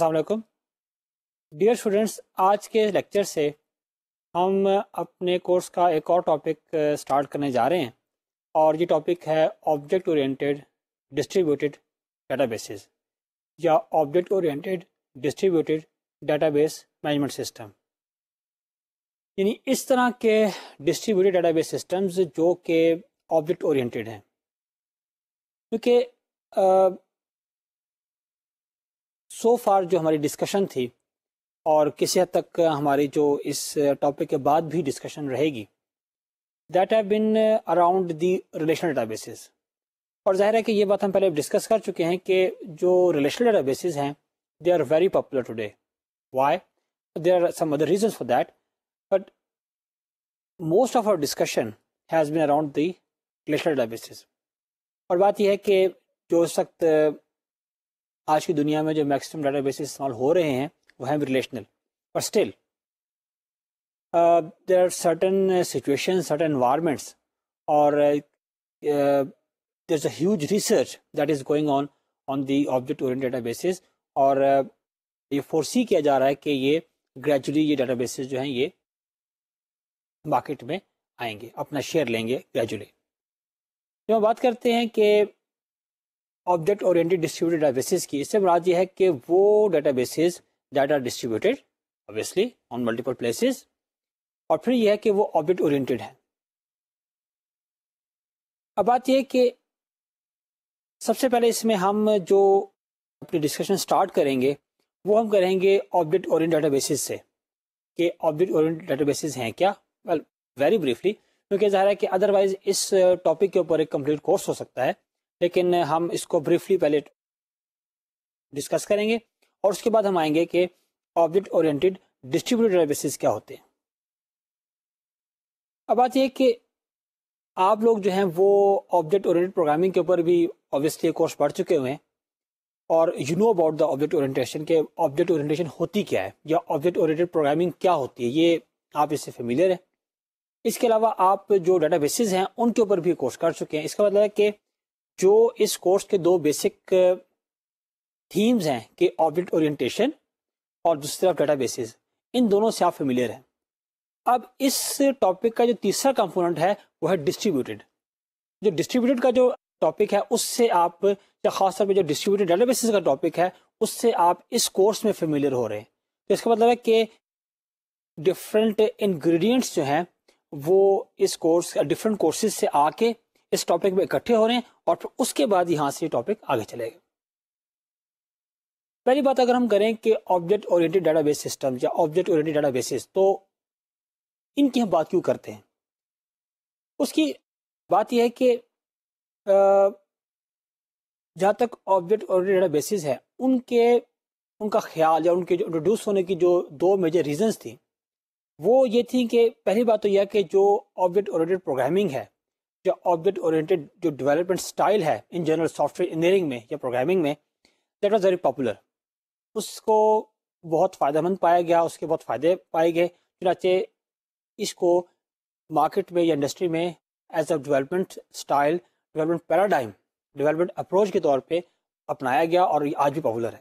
السلام علیکم dear students, آج کے لیکچر سے ہم اپنے کورس کا ایک اور ٹاپک سٹارٹ کرنے جا رہے ہیں، اور یہ ٹاپک ہے object oriented distributed databases یا object oriented distributed database management system, یعنی اس طرح کے ڈسٹریبیوٹیڈ ڈیٹا بیس سسٹمز جو کہ آبجیکٹ اورینٹیڈ ہیں، کیونکہ سو فار جو ہماری ڈسکشن تھی اور کسی حد تک ہماری جو اس ٹاپک کے بعد بھی ڈسکشن رہے گی، that have been around the relational databases, اور ظاہر ہے کہ یہ بات ہم پہلے ڈسکس کر چکے ہیں کہ جو ریلیشنل ڈیٹا بیسز ہیں they are very popular today. Why? There are some other reasons for that, but most of our discussion has been around the relational databases. اور بات یہ ہے کہ جو اس وقت آج کی دنیا میں جو میکسیمم ڈیٹا بیسز استعمال ہو رہے ہیں وہ ہیں ریلیشنل، پر still there are certain situation, certain environments, اور there is a huge research that is going on the object oriented databases, اور یہ فورسی کیا جا رہا ہے کہ یہ گریجولی یہ ڈیٹا بیسز جو ہیں یہ مارکیٹ میں آئیں گے، اپنا شیئر لیں گے گریجولی. جب ہم بات کرتے ہیں کہ object oriented distributed databases کی، اس سے مراد یہ ہے کہ وہ databases that are distributed obviously on multiple places، اور پھر یہ ہے کہ وہ آبجیکٹ اورینٹیڈ ہے. اب بات یہ ہے کہ سب سے پہلے اس میں ہم جو اپنی ڈسکشن سٹارٹ کریں گے وہ ہم کریں گے آبجیکٹ اورینٹیڈ ڈیٹا بیسز سے، کہ آبجیکٹ اورینٹیڈ ڈیٹا بیسز ہیں کیا. ویل ویری بریفلی، کیونکہ ظاہر ہے کہ ادروائز اس ٹاپک کے اوپر ایک کمپلیٹ کورس ہو سکتا ہے، لیکن ہم اس کو بریفلی پہلے ڈسکس کریں گے، اور اس کے بعد ہم آئیں گے کہ object oriented distributed databases کیا ہوتے ہیں. اب بات یہ ہے کہ آپ لوگ جو ہیں وہ آبجیکٹ اورینٹیڈ پروگرامنگ کے اوپر بھی obviously کورس پڑھ چکے ہوئے ہیں، اور you know about the object orientation, کہ آبجیکٹ اورینٹیشن ہوتی کیا ہے یا آبجیکٹ اورینٹیڈ پروگرامنگ کیا ہوتی ہے، یہ آپ اس سے فیملیئر ہیں. اس کے علاوہ آپ جو ڈیٹا بیسز ہیں ان کے اوپر بھی کورس کر چکے ہیں. اس کا مطلب ہے کہ جو اس کورس کے دو بیسک تھیمز ہیں کہ آبجیکٹ اورینٹیشن اور دوسری طرف ڈیٹا بیسز، ان دونوں سے آپ فیملیئر ہیں. اب اس ٹاپک کا جو تیسرا کمپوننٹ ہے وہ ہے ڈسٹریبیوٹیڈ. جو ڈسٹریبیوٹیڈ کا جو ٹاپک ہے اس سے آپ، یا خاص طور پہ جو ڈسٹریبیوٹیڈ ڈیٹا بیسز کا ٹاپک ہے اس سے آپ اس کورس میں فیملیئر ہو رہے ہیں. تو اس کا مطلب ہے کہ ڈفرینٹ انگریڈینٹس جو ہیں وہ اس کورس ڈفرینٹ کورسز سے آ کے اس ٹاپک میں اکٹھے ہو رہے ہیں، اور پھر اس کے بعد یہاں سے یہ ٹاپک آگے چلے گا. پہلی بات اگر ہم کریں کہ object oriented database system یا آبجیکٹ اورینٹیڈ ڈیٹا بیسز، تو ان کی ہم بات کیوں کرتے ہیں؟ اس کی بات یہ ہے کہ جہاں تک آبجیکٹ اورینٹیڈ ڈیٹا بیسز ہے ان کا خیال یا ان کے جو انٹروڈیوس ہونے کی جو دو میجر ریزنز تھیں وہ یہ تھیں کہ پہلی بات تو یہ ہے کہ جو آبجیکٹ اورینٹیڈ پروگرامنگ ہے یا آبجیکٹ اورینٹیڈ جو ڈیولپمنٹ سٹائل ہے in general soft ware engineering میں یا پروگرامنگ میں، دیٹ واز ویری پاپولر. اس کو بہت فائدہ مند پایا گیا، اس کے بہت فائدے پائے گئے، چنانچہ اس کو مارکیٹ میں یا انڈسٹری میں as a development style, development paradigm, development approach کے طور پہ اپنایا گیا، اور یہ آج بھی پاپولر ہے.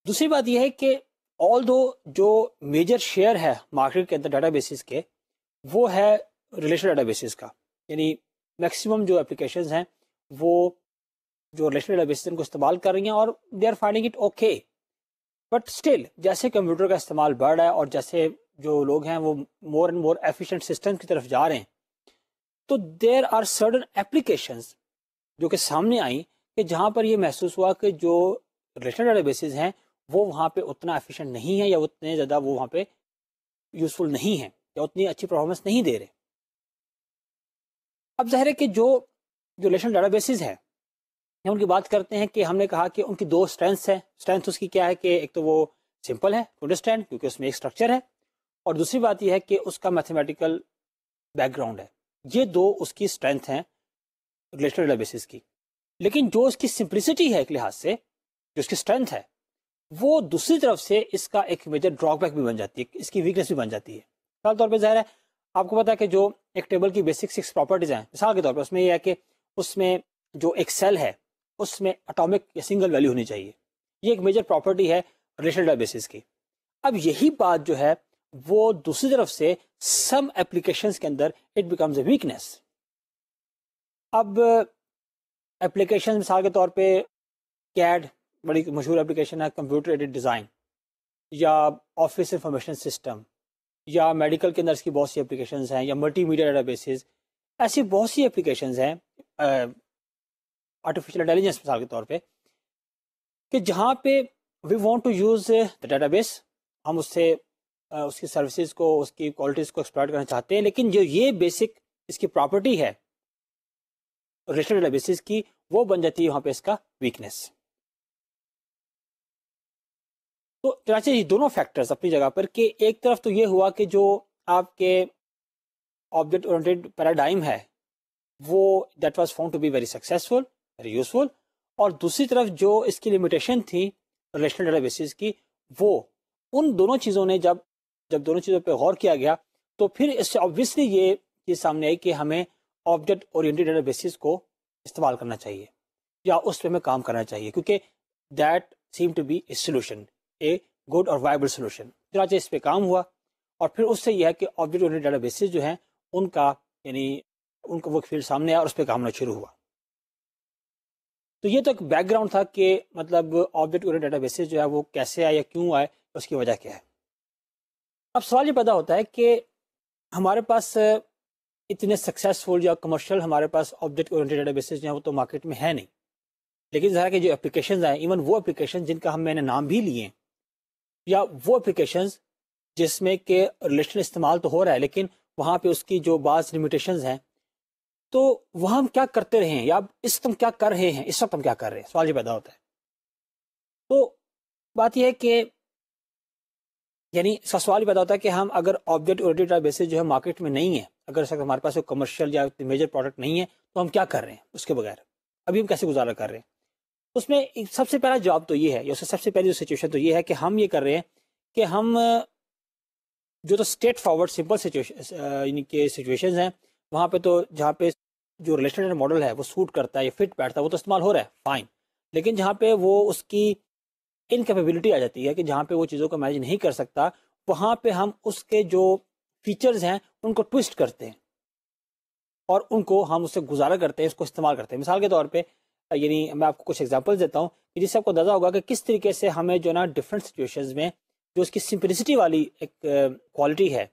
دوسری بات یہ ہے کہ آل دو جو میجر شیئر ہے مارکیٹ کے اندر ڈیٹا بیسز کے وہ ہے ریلیشنل ڈیٹا بیسز کا، یعنی میکسیمم جو اپلیکیشنز ہیں وہ جو ریلیشنل ڈیٹا بیسز کو استعمال کر رہی ہیں، اور they are finding it okay. But still جیسے کمپیوٹر کا استعمال بڑھ رہا ہے اور جیسے جو لوگ ہیں وہ more and more efficient system کی طرف جا رہے ہیں، تو دیر آر سرٹن اپلیکیشنز جو کہ سامنے آئیں کہ جہاں پر یہ محسوس ہوا کہ جو ریلیشنل ڈیٹا بیسز ہیں وہ وہاں پہ اتنا ایفیشینٹ نہیں ہے، یا اتنے زیادہ وہ وہاں پہ یوزفل نہیں ہیں، یا اتنی اچھی پرفارمنس نہیں دے رہے. اب ظاہر ہے کہ جو ریلیشنل ڈیٹا بیسز ہیں ہم ان کی بات کرتے ہیں کہ ہم نے کہا کہ ان کی دو اسٹرینتھس ہیں. اسٹرینتھ اس کی کیا ہے کہ ایک تو وہ سمپل ہے ٹو انڈرسٹینڈ کیونکہ اس میں ایک اسٹرکچر ہے، اور دوسری بات یہ ہے کہ اس کا میتھمیٹیکل بیک گراؤنڈ ہے. یہ دو اس کی اسٹرینتھ ہیں ریلیشنل ڈیٹا بیسز کی. لیکن جو اس کی سمپلسٹی ہے ایک لحاظ سے، جو اس کی اسٹرینتھ ہے، وہ دوسری طرف سے اس کا ایک میجر ڈراپ بیک بھی بن جاتی ہے، اس کی ویکنیس بھی بن جاتی ہے. مثال طور پہ ظاہر ہے آپ کو پتا ہے کہ جو ایک ٹیبل کی بیسک 6 پراپرٹیز ہیں، مثال کے طور پہ اس میں یہ ہے کہ اس میں جو ایک سیل ہے اس میں اٹامک یا سنگل ویلیو ہونی چاہیے، یہ ایک میجر پراپرٹی ہے ریلیشنل ڈیٹا بیسز کی. اب یہی بات جو ہے وہ دوسری طرف سے سم اپلیکیشنز کے اندر اٹ بیکمز اے ویکنیس. اب اپلیکیشن مثال کے طور پہ کیڈ بڑی مشہور اپلیکیشن ہے، کمپیوٹر ایڈڈ ڈیزائن، یا آفس انفارمیشن سسٹم، یا میڈیکل کے اندر اس کی بہت سی اپلیکیشنز ہیں، یا ملٹی میڈیا ڈیٹا بیسز. ایسی بہت سی اپلیکیشنز ہیں آرٹیفیشیل انٹیلیجنس مثال کے طور پہ، کہ جہاں پہ we want to use the database, ہم اس سے اس کی سروسز کو، اس کی کوالٹیز کو ایکسپلائٹ کرنا چاہتے ہیں، لیکن جو یہ بیسک اس کی پراپرٹی ہے ریلیشنل ڈیٹا بیسز کی، وہ بن جاتی ہے وہاں پہ اس کا ویکنیس. تو چنانچہ یہ دونوں فیکٹرز اپنی جگہ پر، کہ ایک طرف تو یہ ہوا کہ جو آپ کے آبجیکٹ اورینٹڈ پیراڈائم ہے وہ that was found to be very successful, very useful, اور دوسری طرف جو اس کی لمیٹیشن تھی ریلیشنل ڈیٹا بیسز کی، وہ ان دونوں چیزوں نے جب دونوں چیزوں پہ غور کیا گیا تو پھر اس سے آبویسلی یہ چیز سامنے آئی کہ ہمیں آبجیکٹ اورینٹڈ ڈیٹا بیسز کو استعمال کرنا چاہیے، یا اس پہ ہمیں کام کرنا چاہیے، کیونکہ that seem to be a solution, a good اور وائبل سولوشن. چنانچہ اس پہ کام ہوا، اور پھر اس سے یہ ہے کہ آبجیکٹ اورینٹڈ ڈیٹا بیسز جو ہیں ان کا وہ فیلڈ سامنے آیا اور اس پہ کام ہونا شروع ہوا. تو یہ تو ایک بیک گراؤنڈ تھا کہ مطلب آبجیکٹ اورینٹڈ ڈیٹا بیسز جو ہے وہ کیسے آئے یا کیوں آئے، اس کی وجہ کیا ہے. اب سوال یہ پیدا ہوتا ہے کہ ہمارے پاس اتنے سکسیسفل یا کمرشل ہمارے پاس آبجیکٹ اورینٹڈ ڈیٹا بیسز جو ہیں وہ تو مارکیٹ میں ہے نہیں، لیکن ظاہر ہے کہ جو اپلیکیشنز ہیں، ایون وہ اپلیکیشن جن کا میں نے نام بھی لیے ہیں، یا وہ اپلیکیشنز جس میں کہ ریلیشنل استعمال تو ہو رہا ہے لیکن وہاں پہ اس کی جو بعض لمیٹیشنز ہیں، تو وہ ہم کیا کرتے رہے ہیں، یا اس وقت ہم کیا کر رہے ہیں، اس وقت ہم کیا کر رہے ہیں، سوال یہ پیدا ہوتا ہے. تو بات یہ ہے کہ یعنی اس کا سوال یہ پیدا ہوتا ہے کہ ہم اگر آبجیکٹ اورینٹڈ ڈیٹا بیسز جو ہے مارکیٹ میں نہیں ہے، اگر اس وقت ہمارے پاس کوئی کمرشل یا میجر پروڈکٹ نہیں ہے، تو ہم کیا کر رہے ہیں اس کے بغیر، ابھی ہم کیسے گزارا کر رہے ہیں. اس میں سب سے پہلا جواب تو یہ ہے، یا سب سے پہلی جو سچویشن تو یہ ہے کہ ہم یہ کر رہے ہیں کہ ہم جو تو اسٹریٹ فارورڈ سمپل یعنی کہ سچویشنز ہیں، وہاں پہ تو جہاں پہ جو ریلیشنل ماڈل ہے وہ سوٹ کرتا ہے یا فٹ بیٹھتا ہے وہ تو استعمال ہو رہا ہے، فائن. لیکن جہاں پہ وہ اس کی انکیپیبلٹی آ جاتی ہے کہ جہاں پہ وہ چیزوں کو مینیج نہیں کر سکتا، وہاں پہ ہم اس کے جو فیچرز ہیں ان کو ٹوسٹ کرتے ہیں اور ان کو ہم اس سے گزارا کرتے ہیں، اس کو استعمال کرتے ہیں. مثال کے طور پہ یعنی میں آپ کو کچھ ایگزامپل دیتا ہوں کہ جس سے آپ کو اندازہ ہوگا کہ کس طریقے سے ہمیں جو نا ڈفرینٹ سچویشنز میں جو اس کی سمپلسٹی والی ایک کوالٹی ہے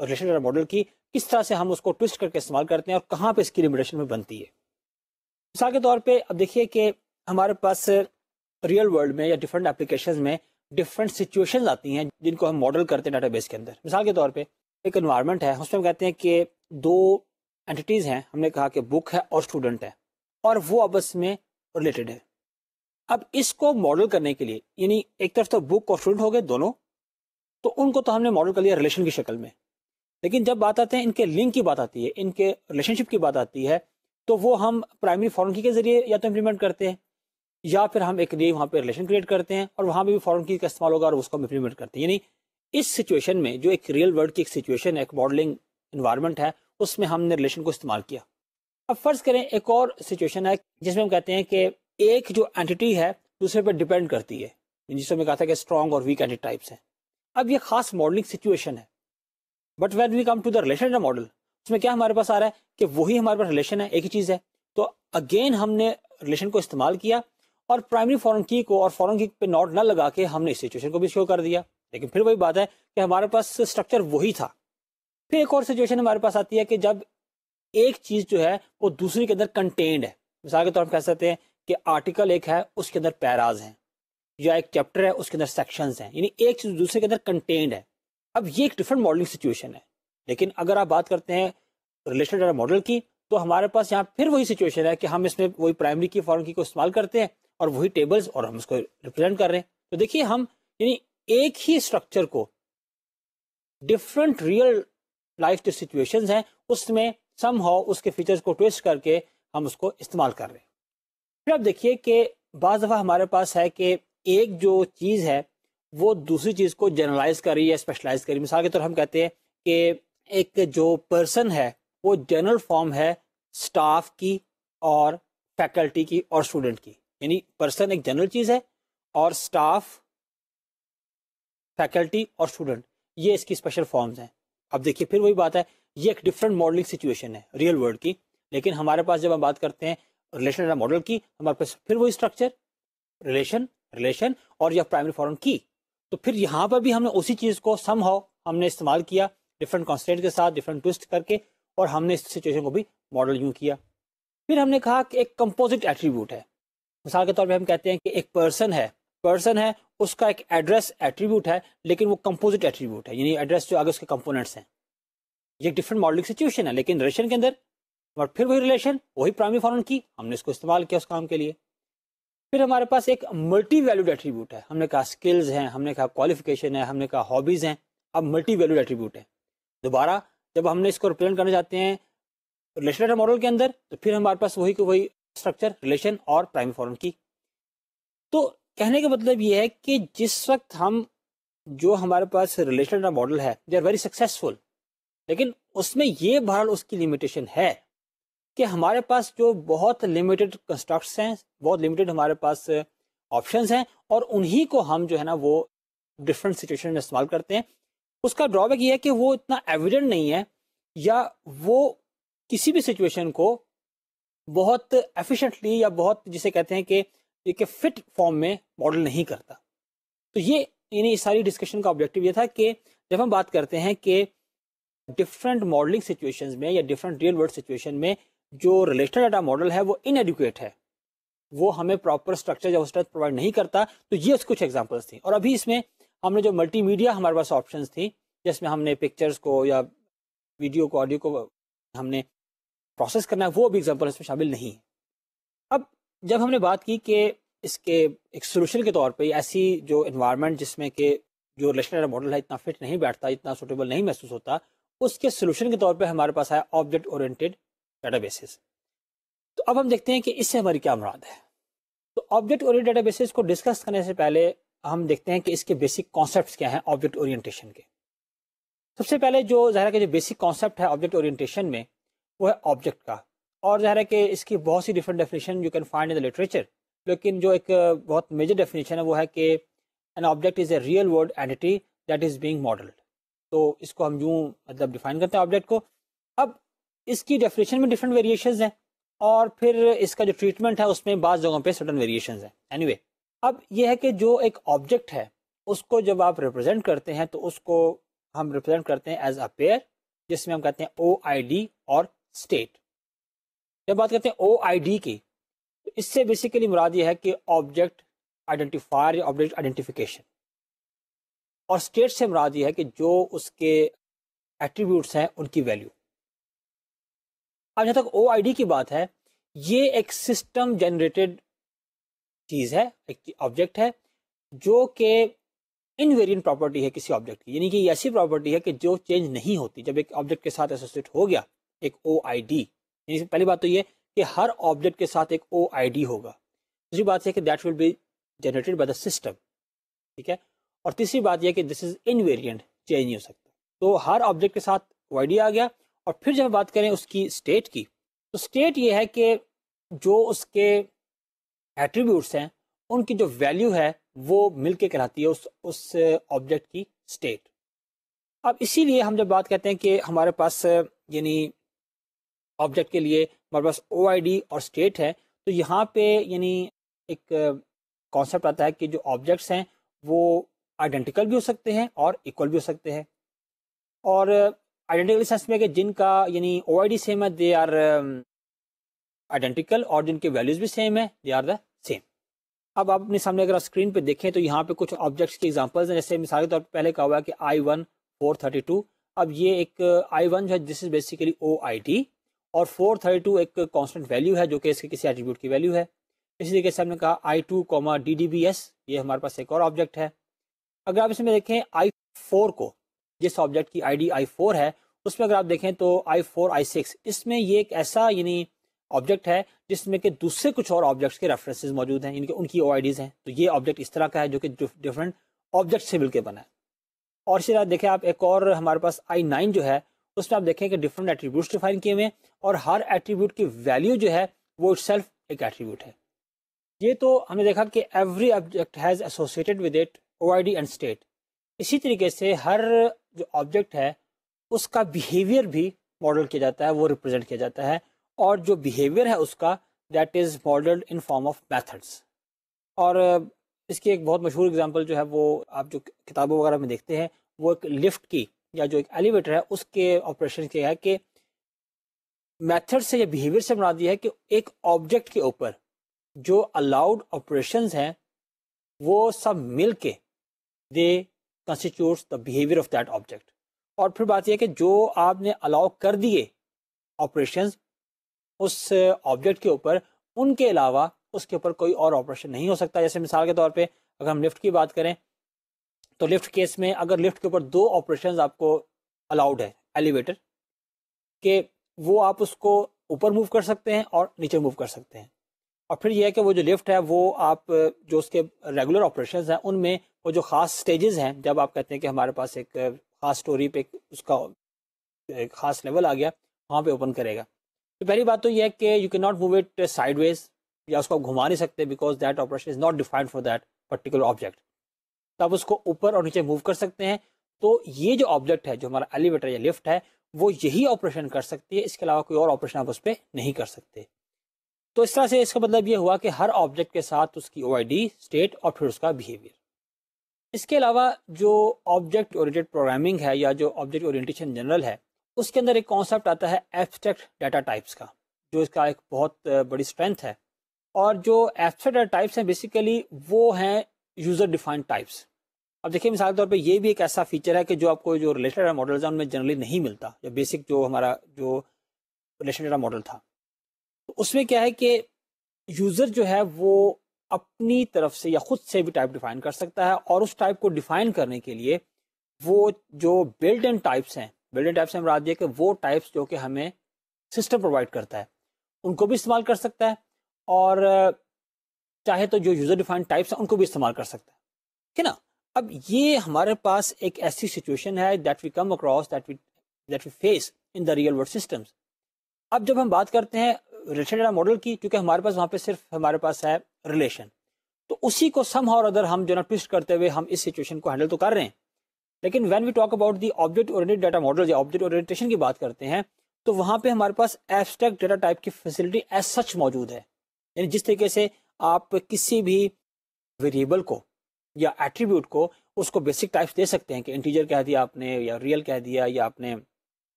ریلیشنل ماڈل کی، کس طرح سے ہم اس کو ٹوسٹ کر کے استعمال کرتے ہیں اور کہاں پہ اس کی لمیٹیشن میں بنتی ہے. مثال کے طور پہ اب دیکھیے کہ ہمارے پاس ریئل ورلڈ میں یا ڈفرینٹ اپلیکیشنز میں ڈفرینٹ سچویشنز آتی ہیں جن کو ہم ماڈل کرتے ہیں ڈیٹا بیس کے اندر. مثال کے طور پہ ایک انوائرمنٹ ہے، اس میں ہم کہتے ہیں کہ دو اینٹیز ہیں، ہم نے کہا کہ بک ہے اور اسٹوڈنٹ ہے، اور وہ آپس میں ریلیٹڈ ہے. اب اس کو ماڈل کرنے کے لیے، یعنی ایک طرف تو بک اور اسٹوڈنٹ ہو گئے دونوں، تو ان کو تو ہم نے ماڈل کر لیا ریلیشن کی شکل میں. لیکن جب بات آتے ہیں ان کے لنک کی بات آتی ہے، ان کے ریلیشن شپ کی بات آتی ہے، تو وہ ہم پرائمری فارن کی کے ذریعے یا تو امپلیمنٹ کرتے ہیں، یا پھر ہم ایک نئی وہاں پہ ریلیشن کریٹ کرتے ہیں اور وہاں پہ بھی فارن کی کا استعمال ہوگا اور اس کو ہم امپلیمنٹ کرتے ہیں. یعنی اس سچویشن میں جو ایک ریئل ورلڈ کی ایک سچویشن ہے، ایک ماڈلنگ انوائرمنٹ ہے، اس میں ہم نے ریلیشن کو استعمال کیا. اب فرض کریں ایک اور سچویشن ہے جس میں ہم کہتے ہیں کہ ایک جو اینٹی ہے دوسرے پہ ڈیپینڈ کرتی ہے، جس میں کہا تھا کہ اسٹرانگ اور ویک اینٹی ٹائپس ہیں. اب یہ خاص ماڈلنگ سچویشن ہے، but when we come to the relation model, اس میں کیا ہمارے پاس آ رہا ہے کہ وہی ہمارے پاس ریلیشن ہے، ایک ہی چیز ہے. تو اگین ہم نے ریلیشن کو استعمال کیا اور پرائمری فارن کی کو اور فارن کی پہ نوٹ نہ لگا کے ہم نے اس سچویشن کو بھی شو کر دیا. لیکن پھر وہی بات ہے کہ ہمارے پاس اسٹرکچر وہی تھا. پھر ایک اور سچویشن ہمارے پاس آتی ہے کہ جب ایک چیز جو ہے وہ دوسری کے اندر کنٹینڈ ہے. مثال کے طور پر کہہ سکتے ہیں کہ آرٹیکل ایک ہے، اس کے اندر پیراز ہیں، یا ایک چیپٹر ہے اس کے اندر سیکشنز ہیں، یعنی ایک چیز دوسرے کے اندر کنٹینڈ ہے. اب یہ ایک ڈفرنٹ ماڈلنگ سچویشن ہے. لیکن اگر آپ بات کرتے ہیں ریلیشنل ڈیٹا ماڈل کی، تو ہمارے پاس یہاں پھر وہی سچویشن ہے کہ ہم اس میں وہی پرائمری کی فارن کی کو استعمال کرتے ہیں اور وہی ٹیبلز اور ہم اس کو ریپرزینٹ کر رہے ہیں. تو دیکھیے ہم یعنی ایک ہی اسٹرکچر کو ڈفرنٹ ریئل لائف جو سچویشنز ہیں اس میں سم ہاؤ اس کے فیچرز کو ٹویسٹ کر کے ہم اس کو استعمال کر رہے ہیں. پھر آپ دیکھیے کہ بعض دفعہ ہمارے پاس ہے کہ ایک جو چیز ہے وہ دوسری چیز کو جنرلائز کر رہی ہے، اسپیشلائز کر رہی ہے. مثال کے طور ہم کہتے ہیں کہ ایک جو پرسن ہے وہ جنرل فارم ہے سٹاف کی اور فیکلٹی کی اور اسٹوڈنٹ کی. یعنی پرسن ایک جنرل چیز ہے اور اسٹاف، فیکلٹی اور اسٹوڈنٹ، یہ اس کی اسپیشل فارمز ہیں. اب دیکھیے پھر وہی بات ہے، یہ ایک ڈفرنٹ ماڈلنگ سچویشن ہے ریئل ورلڈ کی، لیکن ہمارے پاس جب ہم بات کرتے ہیں ریلیشن ڈیٹا ماڈل کی، ہمارے پاس پھر وہی اسٹرکچر ریلیشن اور یا پرائمری فارم کی. تو پھر یہاں پر بھی ہم نے اسی چیز کو سم ہاؤ ہم نے استعمال کیا ڈفرنٹ کانسٹینٹ کے ساتھ، ڈفرنٹ ٹوسٹ کر کے، اور ہم نے اس سچویشن کو بھی ماڈل یوں کیا. پھر ہم نے کہا کہ ایک کمپوزٹ ایٹریبیوٹ ہے. مثال کے طور پہ ہم کہتے ہیں کہ ایک پرسن ہے اس کا ایک ایڈریس ایٹریبیوٹ ہے، لیکن وہ کمپوزٹ ایٹریبیوٹ ہے، یعنی ایڈریس جو آگے اس کے کمپوننٹس ہیں. یہ ایک ڈفرنٹ ماڈلنگ سچویشن ہے، لیکن ریلیشن کے اندر اور پھر وہی ریلیشن وہی پرائمری فارم کی ہم نے اس کو استعمال کیا اس کام کے لیے. پھر ہمارے پاس ایک ملٹی ویلیوڈ ایٹریبیوٹ ہے، ہم نے کہا سکلز ہیں، ہم نے کہا کوالیفیکیشن ہے، ہم نے کہا ہابیز ہیں. اب ملٹی ویلیوڈ ایٹریبیوٹ ہے. دوبارہ جب ہم نے اس کو ریپرزینٹ کرنا چاہتے ہیں ریلیشن ڈیٹا ماڈل کے اندر، تو پھر ہمارے پاس وہی کہ وہی اسٹرکچر ریلیشن اور پرائمری فارم کی. تو کہنے کا مطلب یہ ہے کہ جس وقت ہم جو ہمارے پاس ریلیشن ڈیٹا ماڈل ہے دے آر ویری سکسیسفل، لیکن اس میں یہ بہرحال اس کی لمیٹیشن ہے کہ ہمارے پاس جو بہت لمیٹڈ کنسٹرکٹس ہیں، بہت لمیٹڈ ہمارے پاس آپشنز ہیں، اور انہی کو ہم جو ہے نا وہ ڈفرینٹ سچویشن میں استعمال کرتے ہیں. اس کا ڈرا بیک یہ ہے کہ وہ اتنا ایویڈنٹ نہیں ہے، یا وہ کسی بھی سچویشن کو بہت ایفیشینٹلی یا بہت جسے کہتے ہیں کہ فٹ فارم میں ماڈل نہیں کرتا. تو یہ یعنی ساری ڈسکشن کا آبجیکٹو یہ تھا کہ جب ہم بات کرتے ہیں کہ ڈفرینٹ ماڈلنگ سچویشنز میں یا ڈفرینٹ ریئل ورلڈ سچویشن میں جو ریلیشنل ڈیٹا ماڈل ہے وہ ان ایڈیکویٹ ہے، وہ ہمیں پراپر اسٹرکچر یا اسٹرکچر پرووائڈ نہیں کرتا. تو یہ کچھ ایگزامپلس تھیں. اور ابھی اس میں ہم نے جو ملٹی میڈیا ہمارے پاس آپشنز تھیں، جس میں ہم نے پکچرز کو یا ویڈیو کو آڈیو کو ہم نے پروسیس کرنا ہے، وہ بھی ایگزامپل اس میں شامل نہیں. اب جب ہم نے بات کی کہ اس کے ایک سولوشن کے طور پہ ایسی جو انوائرمنٹ جس میں کہ جو ریلیشنل ڈیٹا ماڈل ہے اتنا فٹ نہیں بیٹھتا، اتنا سوٹیبل نہیں محسوس ہوتا، اس کے سولوشن کے طور پہ ہمارے پاس آیا آبجیکٹ اورینٹیڈ ڈیٹا بیسز. تو اب ہم دیکھتے ہیں کہ اس سے ہماری کیا مراد ہے. تو آبجیکٹ اورینٹیڈ ڈیٹا بیسز کو ڈسکس کرنے سے پہلے ہم دیکھتے ہیں کہ اس کے بیسک کانسیپٹس کیا ہیں آبجیکٹ اورینٹیشن کے. سب سے پہلے جو ظاہر ہے کہ جو بیسک کانسیپٹ ہے آبجیکٹ اورینٹیشن میں وہ ہے آبجیکٹ کا. اور ظاہر ہے کہ اس کی بہت سی different definition you can find in the literature, لیکن جو ایک بہت میجر ڈیفینیشن ہے وہ ہے کہ an object is a real world entity that is being modelled. تو اس کو ہم یوں مطلب ڈیفائن کرتے ہیں آبجیکٹ کو. اب اس کی ڈیفینیشن میں ڈفرنٹ ویریشنز ہیں، اور پھر اس کا جو ٹریٹمنٹ ہے اس میں بعض جگہوں پہ سرٹن ویریشنز ہیں. اینی اب یہ ہے کہ جو ایک آبجیکٹ ہے اس کو جب آپ ریپرزینٹ کرتے ہیں تو اس کو ہم ریپرزینٹ کرتے ہیں ایز اے پیئر، جس میں ہم کہتے ہیں او آئی ڈی اور اسٹیٹ. جب بات کرتے ہیں او آئی ڈی کی، تو اس سے بیسیکلی مراد یہ ہے کہ آبجیکٹ آئیڈینٹیفائر یا آبجیکٹ آئیڈینٹیفیکیشن، اور اسٹیٹ سے مراد یہ ہے کہ جو اس کے ایٹریبیوٹس ہیں ان کی ویلیو. اب جہاں تک او آئی ڈی کی بات ہے، یہ ایک سسٹم جنریٹڈ چیز ہے، ایک آبجیکٹ ہے جو کہ انویرینٹ پراپرٹی ہے کسی آبجیکٹ کی، یعنی کہ یہ ایسی پراپرٹی ہے کہ جو چینج نہیں ہوتی جب ایک آبجیکٹ کے ساتھ ایسوسیٹ ہو گیا ایک او آئی ڈی. یعنی پہلی بات تو یہ کہ ہر آبجیکٹ کے ساتھ ایک او آئی ڈی ہوگا. دوسری بات یہ کہ that will be generated by the system, ٹھیک ہے. اور تیسری بات یہ کہ دس از انویرینٹ، چینج نہیں ہو سکتا. تو ہر آبجیکٹ کے ساتھ او آئی ڈی آ گیا. اور پھر جب بات کریں اس کی اسٹیٹ کی، تو اسٹیٹ یہ ہے کہ جو اس کے ایٹریبیوٹس ہیں ان کی جو ویلیو ہے وہ مل کے کہلاتی ہے اس آبجیکٹ کی اسٹیٹ. اب اسی لیے ہم جب بات کرتے ہیں کہ ہمارے پاس یعنی آبجیکٹ کے لیے ہمارے پاس او آئی ڈی اور اسٹیٹ ہے، تو یہاں پہ یعنی ایک کانسیپٹ آتا ہے کہ جو آبجیکٹس ہیں وہ آئیڈینٹیکل بھی ہو سکتے ہیں اور ایکول بھی ہو سکتے ہیں. اور آئیڈینٹیکل سینس میں کہ جن کا یعنی او آئی ڈی سیم ہے دے آر آئیڈینٹیکل، اور جن کے ویلیوز بھی سیم ہے دے آر دا سیم. اب آپ اپنے سامنے اگر اسکرین پہ دیکھیں تو یہاں پہ کچھ آبجیکٹس کی ایگزامپلز ہیں. جیسے مثال کے طور پہ پہلے کہا ہوا ہے کہ I1 432. اب یہ ایک I1 جو ہے دس is basically O I D, اور 432 ایک کانسٹنٹ ویلیو ہے جو کہ اس کے کسی ایٹریبیوٹ کی ویلیو ہے. اسی طریقے سے ہم نے کہا I2 DDBS، یہ ہمارے پاس ایک اور آبجیکٹ ہے. اگر آپ اس میں دیکھیں I4 کو، جس آبجیکٹ کی آئی ڈی I4 ہے، اس میں اگر آپ دیکھیں تو I4 I6، اس میں یہ ایک ایسا یعنی آبجیکٹ ہے جس میں کہ دوسرے کچھ اور آبجیکٹس کے ریفرنسز موجود ہیں، ان کی او آئی ڈیز ہیں. تو یہ آبجیکٹ اس طرح کا ہے جو کہ ڈفرنٹ آبجیکٹ سے مل کے بنا ہے. اور اسی طرح دیکھیں آپ ایک اور ہمارے پاس I9 جو ہے، اس میں آپ دیکھیں کہ ڈفرنٹ ایٹریبیوٹس ڈیفائن کیے ہوئے ہیں، اور ہر ایٹریبیوٹ کی ویلیو جو ہے وہ اٹ سیلف ایک ایٹریبیوٹ ہے. یہ تو ہم نے دیکھا کہ every object has associated with it O I D and state. اسی طریقے سے ہر جو آبجیکٹ ہے اس کا بیہیویئر بھی ماڈل کیا جاتا ہے, وہ ریپرزینٹ کیا جاتا ہے, اور جو بیہیویئر ہے اس کا that is modelled in form of methods. اور اس کی ایک بہت مشہور اگزامپل جو ہے وہ آپ جو کتابوں وغیرہ میں دیکھتے ہیں, وہ ایک لفٹ کی یا جو ایک ایلیویٹر ہے اس کے آپریشن کیا ہے کہ میتھڈ سے یا بیہیویئر سے مراد یہ ہے کہ ایک آبجیکٹ کے اوپر جو الاؤڈ آپریشنز ہیں وہ سب مل کے they constitutes the behaviour of that object. اور پھر بات یہ ہے کہ جو آپ نے الاؤ کر دیے آپریشنز اس آبجیکٹ کے اوپر, ان کے علاوہ اس کے اوپر کوئی اور آپریشن نہیں ہو سکتا. جیسے مثال کے طور پہ اگر ہم لفٹ کی بات کریں تو لفٹ کیس میں اگر لفٹ کے اوپر دو آپریشنز آپ کو الاؤڈ ہے ایلیویٹر کہ وہ آپ اس کو اوپر موو کر سکتے ہیں اور نیچے موو کر سکتے ہیں. اور پھر یہ ہے کہ وہ جو لفٹ ہے وہ آپ جو اس کے ریگولر آپریشنز ہیں ان میں وہ جو خاص سٹیجز ہیں, جب آپ کہتے ہیں کہ ہمارے پاس ایک خاص سٹوری پہ اس کا ایک خاص لیول آ گیا, وہاں پہ اوپن کرے گا. تو پہلی بات تو یہ ہے کہ you can not move it sideways, یا اس کو آپ گھما نہیں سکتے because that operation is not defined for that particular object. تو آپ اس کو اوپر اور نیچے موو کر سکتے ہیں. تو یہ جو آبجیکٹ ہے جو ہمارا ایلیویٹر یا لفٹ ہے وہ یہی آپریشن کر سکتی ہے, اس کے علاوہ کوئی اور آپریشن آپ اس پہ نہیں کر سکتے. تو اس طرح سے اس کا مطلب یہ ہوا کہ ہر آبجیکٹ کے ساتھ اس کی او آئی ڈی, اسٹیٹ اور پھر اس کا بیہیویئر. اس کے علاوہ جو آبجیکٹ اورینٹڈ پروگرامنگ ہے یا جو آبجیکٹ اورینٹیشن جنرل ہے, اس کے اندر ایک کانسیپٹ آتا ہے ایبسٹریکٹ ڈیٹا ٹائپس کا, جو اس کا ایک بہت بڑی اسٹرینتھ ہے. اور جو ایبسٹریکٹ ڈیٹا ٹائپس ہیں بیسیکلی وہ ہیں یوزر ڈیفائنڈ ٹائپس. اب دیکھیں مثال کے طور پہ یہ بھی ایک ایسا فیچر ہے کہ جو آپ کو جو ریلیشنل ڈیٹا ماڈلز ہیں ان میں جنرلی نہیں ملتا. جو بیسک جو ہمارا جو ریلیشنل ڈیٹا ماڈل تھا تو اس میں کیا ہے کہ یوزر جو ہے وہ اپنی طرف سے یا خود سے بھی ٹائپ ڈیفائن کر سکتا ہے, اور اس ٹائپ کو ڈیفائن کرنے کے لیے وہ جو بلٹ ان ٹائپس ہیں, بلٹ ان ٹائپس سے مراد یہ کہ وہ ٹائپس جو کہ ہمیں سسٹم پرووائڈ کرتا ہے ان کو بھی استعمال کر سکتا ہے, اور چاہے تو جو یوزر ڈیفائنڈ ٹائپس ہیں ان کو بھی استعمال کر سکتا ہے نا. اب یہ ہمارے پاس ایک ایسی سچویشن ہے that we come across that we face in the real world systems. اب جب ہم بات کرتے ہیں ریلیشنل ڈیٹا ماڈل کی, کیونکہ ہمارے پاس وہاں پہ صرف ہمارے پاس ہے ریلیشن, تو اسی کو سم ہاؤ اور ادر ہم جو نا ٹویسٹ کرتے ہوئے ہم اس سچویشن کو ہینڈل تو کر رہے ہیں. لیکن when we talk about the object oriented data model یا آبجیکٹ اورینٹیشن کی بات کرتے ہیں تو وہاں پہ ہمارے پاس ایبسٹریکٹ ڈیٹا ٹائپ کی فیسلٹی ایز سچ موجود ہے. یعنی جس طریقے سے آپ کسی بھی ویریبل کو یا ایٹریبیوٹ کو اس کو بیسک ٹائپس دے سکتے ہیں کہ انٹیجر کہہ دیا آپ نے, یا ریئل کہہ دیا, یا آپ نے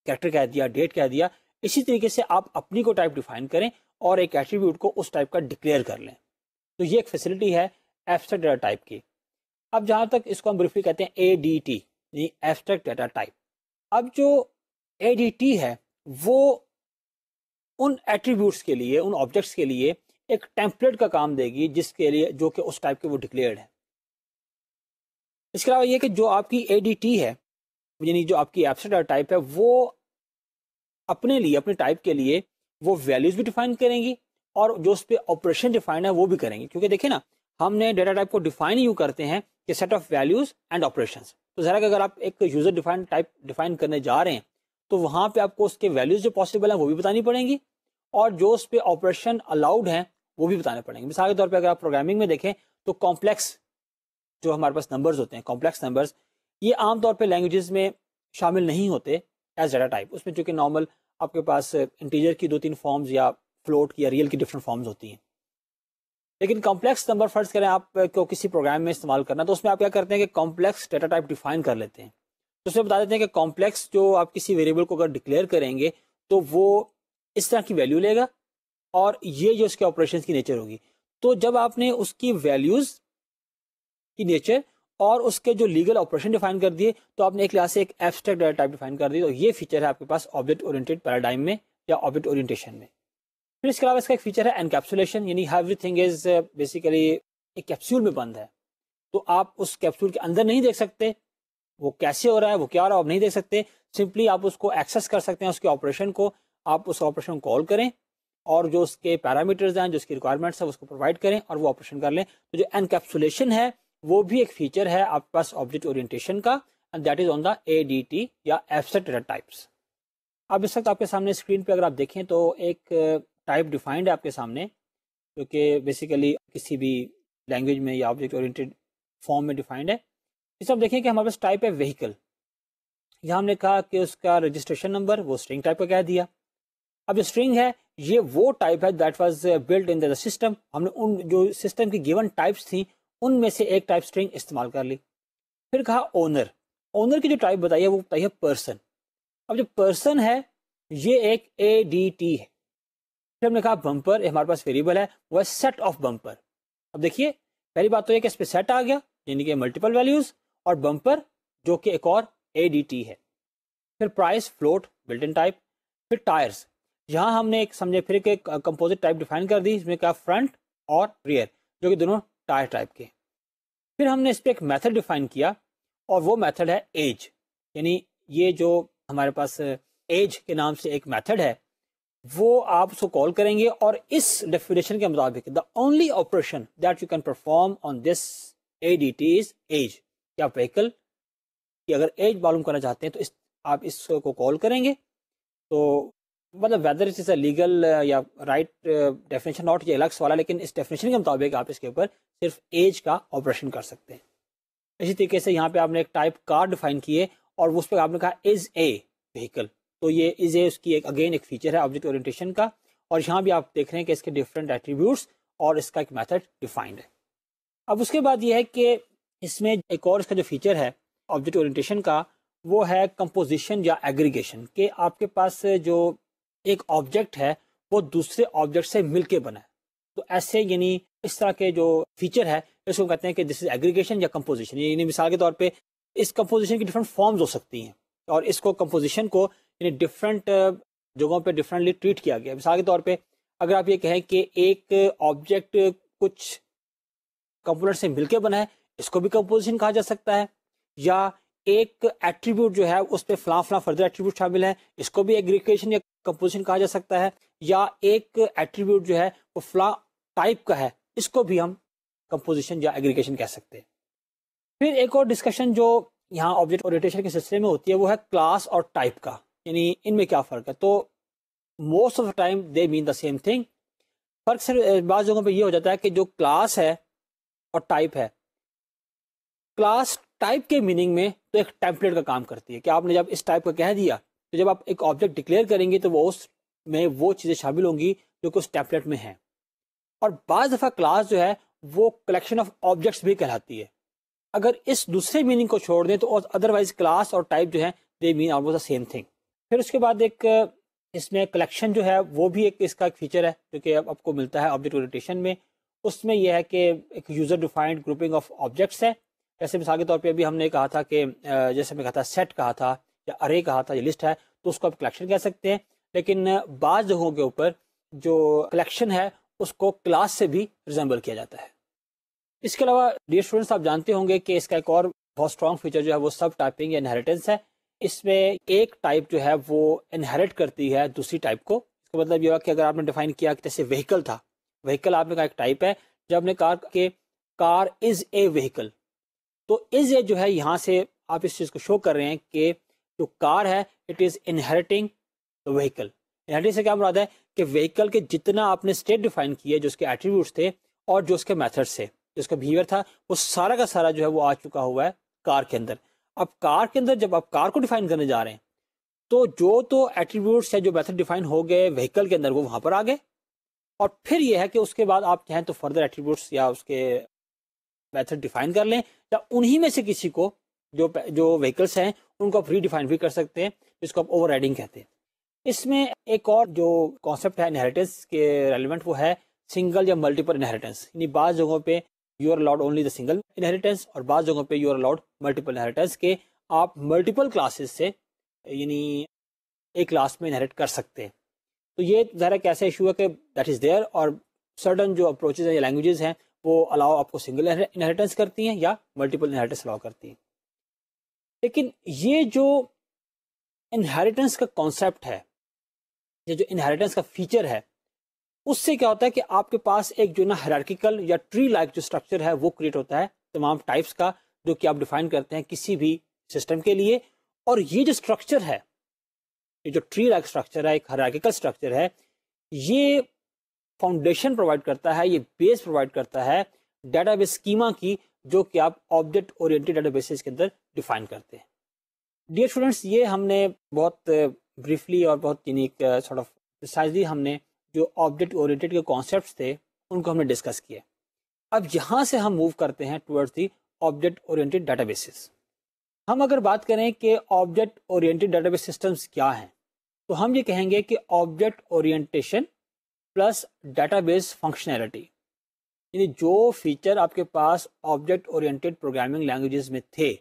کیریکٹر کہہ دیا, ڈیٹ کہہ دیا, اسی طریقے سے آپ اپنی کو ٹائپ ڈیفائن کریں اور ایک ایٹریبیوٹ کو اس ٹائپ کا ڈکلیئر کر لیں. تو یہ ایک فیسلٹی ہے ایبسٹریکٹ ڈیٹا ٹائپ کی. اب جہاں تک اس کو ہم بریفلی کہتے ہیں اے ڈی ٹی, یعنی ایبسٹریکٹ ڈیٹا ٹائپ. اب جو اے ڈی ٹی ہے وہ ان ایٹریبیوٹس کے لیے, ان آبجیکٹس کے لیے ایک ٹیمپلیٹ کا کام دے گی جس کے لیے جو کہ اس ٹائپ کے وہ ڈکلیئرڈ ہے. اس کے علاوہ یہ کہ جو آپ کی اے ڈی ٹی ہے یعنی جو آپ کی ایبسٹریکٹ ڈیٹا ٹائپ ہے وہ اپنے لیے, اپنے ٹائپ کے لیے وہ ویلیوز بھی ڈیفائن کریں گی اور جو اس پہ آپریشن ڈیفائن ہے وہ بھی کریں گی. کیونکہ دیکھیں نا, ہم نے ڈیٹا ٹائپ کو ڈیفائن یوں کرتے ہیں کہ set of values and operations. تو ذرا کہ اگر آپ ایک یوزر ڈیفائن ٹائپ ڈیفائن کرنے جا رہے ہیں تو وہاں پہ آپ کو اس کے ویلیوز جو پاسبل ہیں وہ بھی بتانی پڑیں گی, اور جو اس پہ آپریشن الاؤڈ ہیں وہ بھی بتانے پڑیں گے. مثال کے طور پہ اگر آپ پروگرامنگ میں دیکھیں تو کمپلیکس جو ہمارے پاس نمبرز ہوتے ہیں, کمپلیکس نمبرز, یہ عام طور پہ لینگویجز میں شامل نہیں ہوتے ایز ڈیٹا ٹائپ. اس میں چونکہ نارمل آپ کے پاس انٹیجر کی 2-3 فارمز یا فلوٹ کی یا ریئل کی ڈفرنٹ فارمز ہوتی ہیں. لیکن کمپلیکس نمبر فرض کریں آپ کو کسی پروگرام میں استعمال کرنا, تو اس میں آپ کیا کرتے ہیں کہ کمپلیکس ڈیٹا ٹائپ ڈیفائن کر لیتے ہیں. تو اس میں بتا دیتے ہیں کہ کمپلیکس جو آپ کسی ویریبل کو اگر ڈکلیئر کریں گے تو وہ اس طرح کی ویلیو لے گا اور یہ جو اس کے آپریشنز کی نیچر ہوگی. تو جب آپ نے اس کی ویلیوز کی نیچر اور اس کے جو لیگل آپریشن ڈیفائن کر دیے تو آپ نے ایک لحاظ سے ایک ایبسٹریکٹ ڈیٹا ٹائپ ڈیفائن کر دی. تو یہ فیچر ہے آپ کے پاس آبجیکٹ اورینٹڈ پیراڈائم میں یا آبجیکٹ اورینٹیشن میں. پھر اس کے علاوہ اس کا ایک فیچر ہے انکیپسولیشن, یعنی ایوری تھنگ از بیسیکلی ایک کیپسول میں بند ہے, تو آپ اس کیپسول کے اندر نہیں دیکھ سکتے وہ کیسے ہو رہا ہے, وہ کیا ہو رہا ہے, آپ نہیں دیکھ سکتے. سمپلی آپ اس کو ایکسیس کر سکتے ہیں, اس کے آپریشن کو, آپ اس آپریشن کو کال کریں اور جو اس کے پیرامیٹرز ہیں, جو اس کی ریکوائرمنٹس ہیں اس کو پرووائڈ کریں اور وہ آپریشن کر لیں. تو جو انکیپسولیشن ہے وہ بھی ایک فیچر ہے آپ کے پاس آبجیکٹ اورینٹیشن کا, and that is on the a D T یا ایبسٹریکٹ ڈیٹا ٹائپس. اب اس وقت آپ کے سامنے اسکرین پہ اگر آپ دیکھیں تو ایک ٹائپ ڈیفائنڈ ہے آپ کے سامنے, جو کہ بیسیکلی کسی بھی لینگویج میں یا آبجیکٹ اورینٹیڈ فارم میں ڈیفائنڈ ہے. اس اب دیکھیں کہ ہمارے پاس ٹائپ ہے وہیکل. یہاں ہم نے کہا کہ اس کا رجسٹریشن نمبر وہ اسٹرنگ ٹائپ کا کہہ دیا. اب جو اسٹرنگ ہے یہ وہ ٹائپ ہے that was built in the system. ہم نے ان جو سسٹم کی گیون ٹائپس تھیں ان میں سے ایک ٹائپ اسٹرنگ استعمال کر لی. پھر کہا اونر. اونر کی جو ٹائپ بتائی ہے وہ بتائی ہے پرسن. اب جو پرسن ہے یہ ایک اے ڈی ٹی ہے. پھر ہم نے کہا بمپر ہمارے پاس ویریبل ہے وہ ہے سیٹ آف بمپر. اب دیکھیے پہلی بات تو یہ کہ اس پہ سیٹ آ گیا یعنی کہ ملٹیپل ویلیوز, اور بمپر جو کہ ایک اور اے ڈی ٹی ہے. پھر price float built in type. پھر ٹائرز, یہاں ہم نے ایک سمجھے پھر ایک کمپوزٹ ٹائپ ڈیفائن کر دی, اس میں کہا فرنٹ اور ریئر جو کہ دونوں ٹائر ٹائپ کے. پھر ہم نے اس پہ ایک میتھڈ ڈیفائن کیا اور وہ میتھڈ ہے ایج. یعنی یہ جو ہمارے پاس ایج کے نام سے ایک میتھڈ ہے وہ آپ اس کو کال کریں گے, اور اس ڈیفینیشن کے مطابق the only operation that you can perform on this A D T is ایج. کہ آپ وہیکل کی اگر ایج معلوم کرنا چاہتے ہیں تو آپ اس کو کال کریں گے. تو مطلب whether it is a legal یا رائٹ ڈیفینیشن ناٹ یہ الگ سوال ہے, لیکن اس ڈیفینیشن کے مطابق آپ اس کے اوپر صرف ایج کا آپریشن کر سکتے ہیں. اسی طریقے سے یہاں پہ آپ نے ایک ٹائپ کار ڈیفائن کیے اور اس پہ آپ نے کہا از اے وہیکل. تو یہ از اے اس کی اگین ایک فیچر ہے آبجیکٹ اورینٹیشن کا, اور یہاں بھی آپ دیکھ رہے ہیں کہ اس کے ڈفرینٹ ایٹریبیوٹس اور اس کا ایک میتھڈ ڈیفائنڈ ہے. اب اس کے بعد یہ ہے کہ اس میں ایک اور اس کا جو فیچر ہے آبجیکٹ اورینٹیشن کا وہ ہے کمپوزیشن یا ایگریگیشن. کہ آپ کے پاس جو ایک آبجیکٹ ہے وہ دوسرے آبجیکٹ سے مل کے بنا ہے. تو ایسے یعنی اس طرح کے جو فیچر ہے اس کو کہتے ہیں کہ دس از ایگریگیشن یا کمپوزیشن. یعنی مثال کے طور پہ اس کمپوزیشن کی ڈفرینٹ فارمز ہو سکتی ہیں, اور اس کو کمپوزیشن کو یعنی ڈفرینٹ جگہوں پہ ڈفرینٹلی ٹریٹ کیا گیا. مثال کے طور پہ اگر آپ یہ کہیں کہ ایک آبجیکٹ کچھ کمپوننٹ سے مل کے بنا ہے اس کو بھی کمپوزیشن کہا جا سکتا ہے, یا ایک ایٹریبیوٹ جو ہے اس پہ فلاں فلاں فردر ایٹریبیوٹ شامل ہیں اس کو بھی ایگریگیشن یا کمپوزیشن کہا جا سکتا ہے, یا ایک ایٹریبیوٹ جو ہے وہ فلاں ٹائپ کا ہے اس کو بھی ہم کمپوزیشن یا ایگریگیشن کہہ سکتے ہیں. پھر ایک اور ڈسکشن جو یہاں آبجیکٹ اورینٹیشن کے سلسلے میں ہوتی ہے وہ ہے کلاس اور ٹائپ کا, یعنی ان میں کیا فرق ہے. تو most of the time they mean the same thing. فرق صرف بعض جگہوں پہ یہ ہو جاتا ہے کہ جو کلاس ہے اور ٹائپ ہے, کلاس ٹائپ کے میننگ میں تو ایک ٹیمپلیٹ کا کام کرتی ہے کہ آپ نے جب اس ٹائپ کا کہہ دیا تو جب آپ ایک آبجیکٹ ڈکلیئر کریں گے تو وہ اس میں وہ چیزیں شامل ہوں گی جو کہ اس ٹیمپلیٹ میں ہیں. اور بعض دفعہ کلاس جو ہے وہ کلیکشن آف آبجیکٹس بھی کہلاتی ہے. اگر اس دوسرے میننگ کو چھوڑ دیں تو ادروائز کلاس اور ٹائپ جو ہے دے مین آلموسٹ دا سیم تھنگ. پھر اس کے بعد ایک اس میں کلیکشن جو ہے وہ بھی ایک اس کا ایک فیچر ہے جو کہ آپ کو ملتا ہے آبجیکٹ اورینٹیشن میں. اس میں یہ ہے کہ ایک user defined grouping of objects ہے. جیسے مثال کے طور پہ ابھی ہم نے کہا تھا کہ جیسے میں کہا تھا سیٹ کہا تھا یا ارے کہا تھا یا لسٹ ہے تو اس کو آپ کلیکشن کہہ سکتے ہیں. لیکن بعض جگہوں کے اوپر جو کلیکشن ہے اس کو کلاس سے بھی ریزمبل کیا جاتا ہے. اس کے علاوہ ڈیئر اسٹوڈنٹس آپ جانتے ہوں گے کہ اس کا ایک اور بہت اسٹرانگ فیچر جو ہے وہ سب ٹائپنگ یا انہیریٹنس ہے. اس میں ایک ٹائپ جو ہے وہ انہیریٹ کرتی ہے دوسری ٹائپ کو. اس کا مطلب یہ ہوا کہ اگر آپ نے ڈیفائن کیا کہ جیسے وہیکل تھا, وہیکل آپ نے کہا ایک ٹائپ ہے, جب نے کہا کہ کار از اے وہیکل تو از اے جو ہے یہاں سے آپ اس چیز کو شو کر رہے ہیں کہ جو کار ہے it is inheriting the vehicle. Inheriting سے کیا مراد ہے کہ وہیکل کے جتنا آپ نے اسٹیٹ ڈیفائن کیے جو اس کے ایٹریبیوٹس تھے اور جو اس کے میتھڈ سے جو اس کا بہیویئر تھا وہ سارا کا سارا جو ہے وہ آ چکا ہوا ہے کار کے اندر. اب کار کے اندر جب آپ کار کو ڈیفائن کرنے جا رہے ہیں تو جو تو ایٹریبیوٹس ہے جو میتھڈ ڈیفائن ہو گئے وہیکل کے اندر وہ وہاں پر آ گئے, اور پھر یہ ہے کہ اس کے بعد آپ چاہیں تو فردر ایٹریبیوٹس یا اس کے میتھڈ ڈیفائن کر لیں, یا انہی میں سے کسی کو جو وہیکلس ہیں ان کو آپ ری ڈیفائن بھی کر سکتے ہیں جس کو آپ اوور رائڈنگ کہتے ہیں. اس میں ایک اور جو کانسیپٹ ہے انہیریٹنس کے ریلیونٹ وہ ہے سنگل یا ملٹیپل انہیریٹنس. یعنی بعض جگہوں پہ you are allowed only the single inheritance اور بعض جگہوں پہ you are allowed multiple inheritance کے آپ ملٹیپل کلاسز سے یعنی ایک کلاس میں انہیریٹ کر سکتے ہیں. تو یہ ظاہر ہے کہ ایسا ایشو ہے کہ دیٹ از دیئر, اور سرٹن جو اپروچز ہیں یا لینگویجز ہیں وہ الاؤ آپ کو سنگل انہیریٹنس کرتی ہیں یا ملٹیپل انہیریٹنس الاؤ کرتی ہیں. لیکن یہ جو انہیریٹنس کا کانسیپٹ ہے, یہ جو انہیریٹنس کا فیچر ہے, اس سے کیا ہوتا ہے کہ آپ کے پاس ایک جو نا ہیرارکیکل یا ٹری لائک جو اسٹرکچر ہے وہ کریٹ ہوتا ہے تمام ٹائپس کا جو کہ آپ ڈیفائن کرتے ہیں کسی بھی سسٹم کے لیے. اور یہ جو اسٹرکچر ہے, یہ جو ٹری لائک اسٹرکچر ہے, ایک ہیرارکیکل اسٹرکچر ہے, یہ فاؤنڈیشن پرووائڈ کرتا ہے, یہ بیس پرووائڈ کرتا ہے ڈیٹا بیس اسکیما کی, جو کہ آپ آبجیکٹ اورینٹیڈ ڈیٹا بیسز کے اندر ڈیفائن کرتے ہیں. ڈیئر اسٹوڈنٹس, یہ ہم نے بہت بریفلی اور بہت یونیک سارٹ آف پریسائزلی ہم نے جو آبجیکٹ اورینٹیڈ کے کانسیپٹس تھے ان کو ہم نے ڈسکس کیا. اب یہاں سے ہم موو کرتے ہیں towards the object oriented databases. ہم اگر بات کریں کہ object oriented database systems کیا ہیں, تو ہم یہ کہیں گے کہ object orientation plus database functionality, یعنی جو فیچر آپ کے پاس آبجیکٹ اورینٹیڈ پروگرامنگ لینگویجز میں تھے,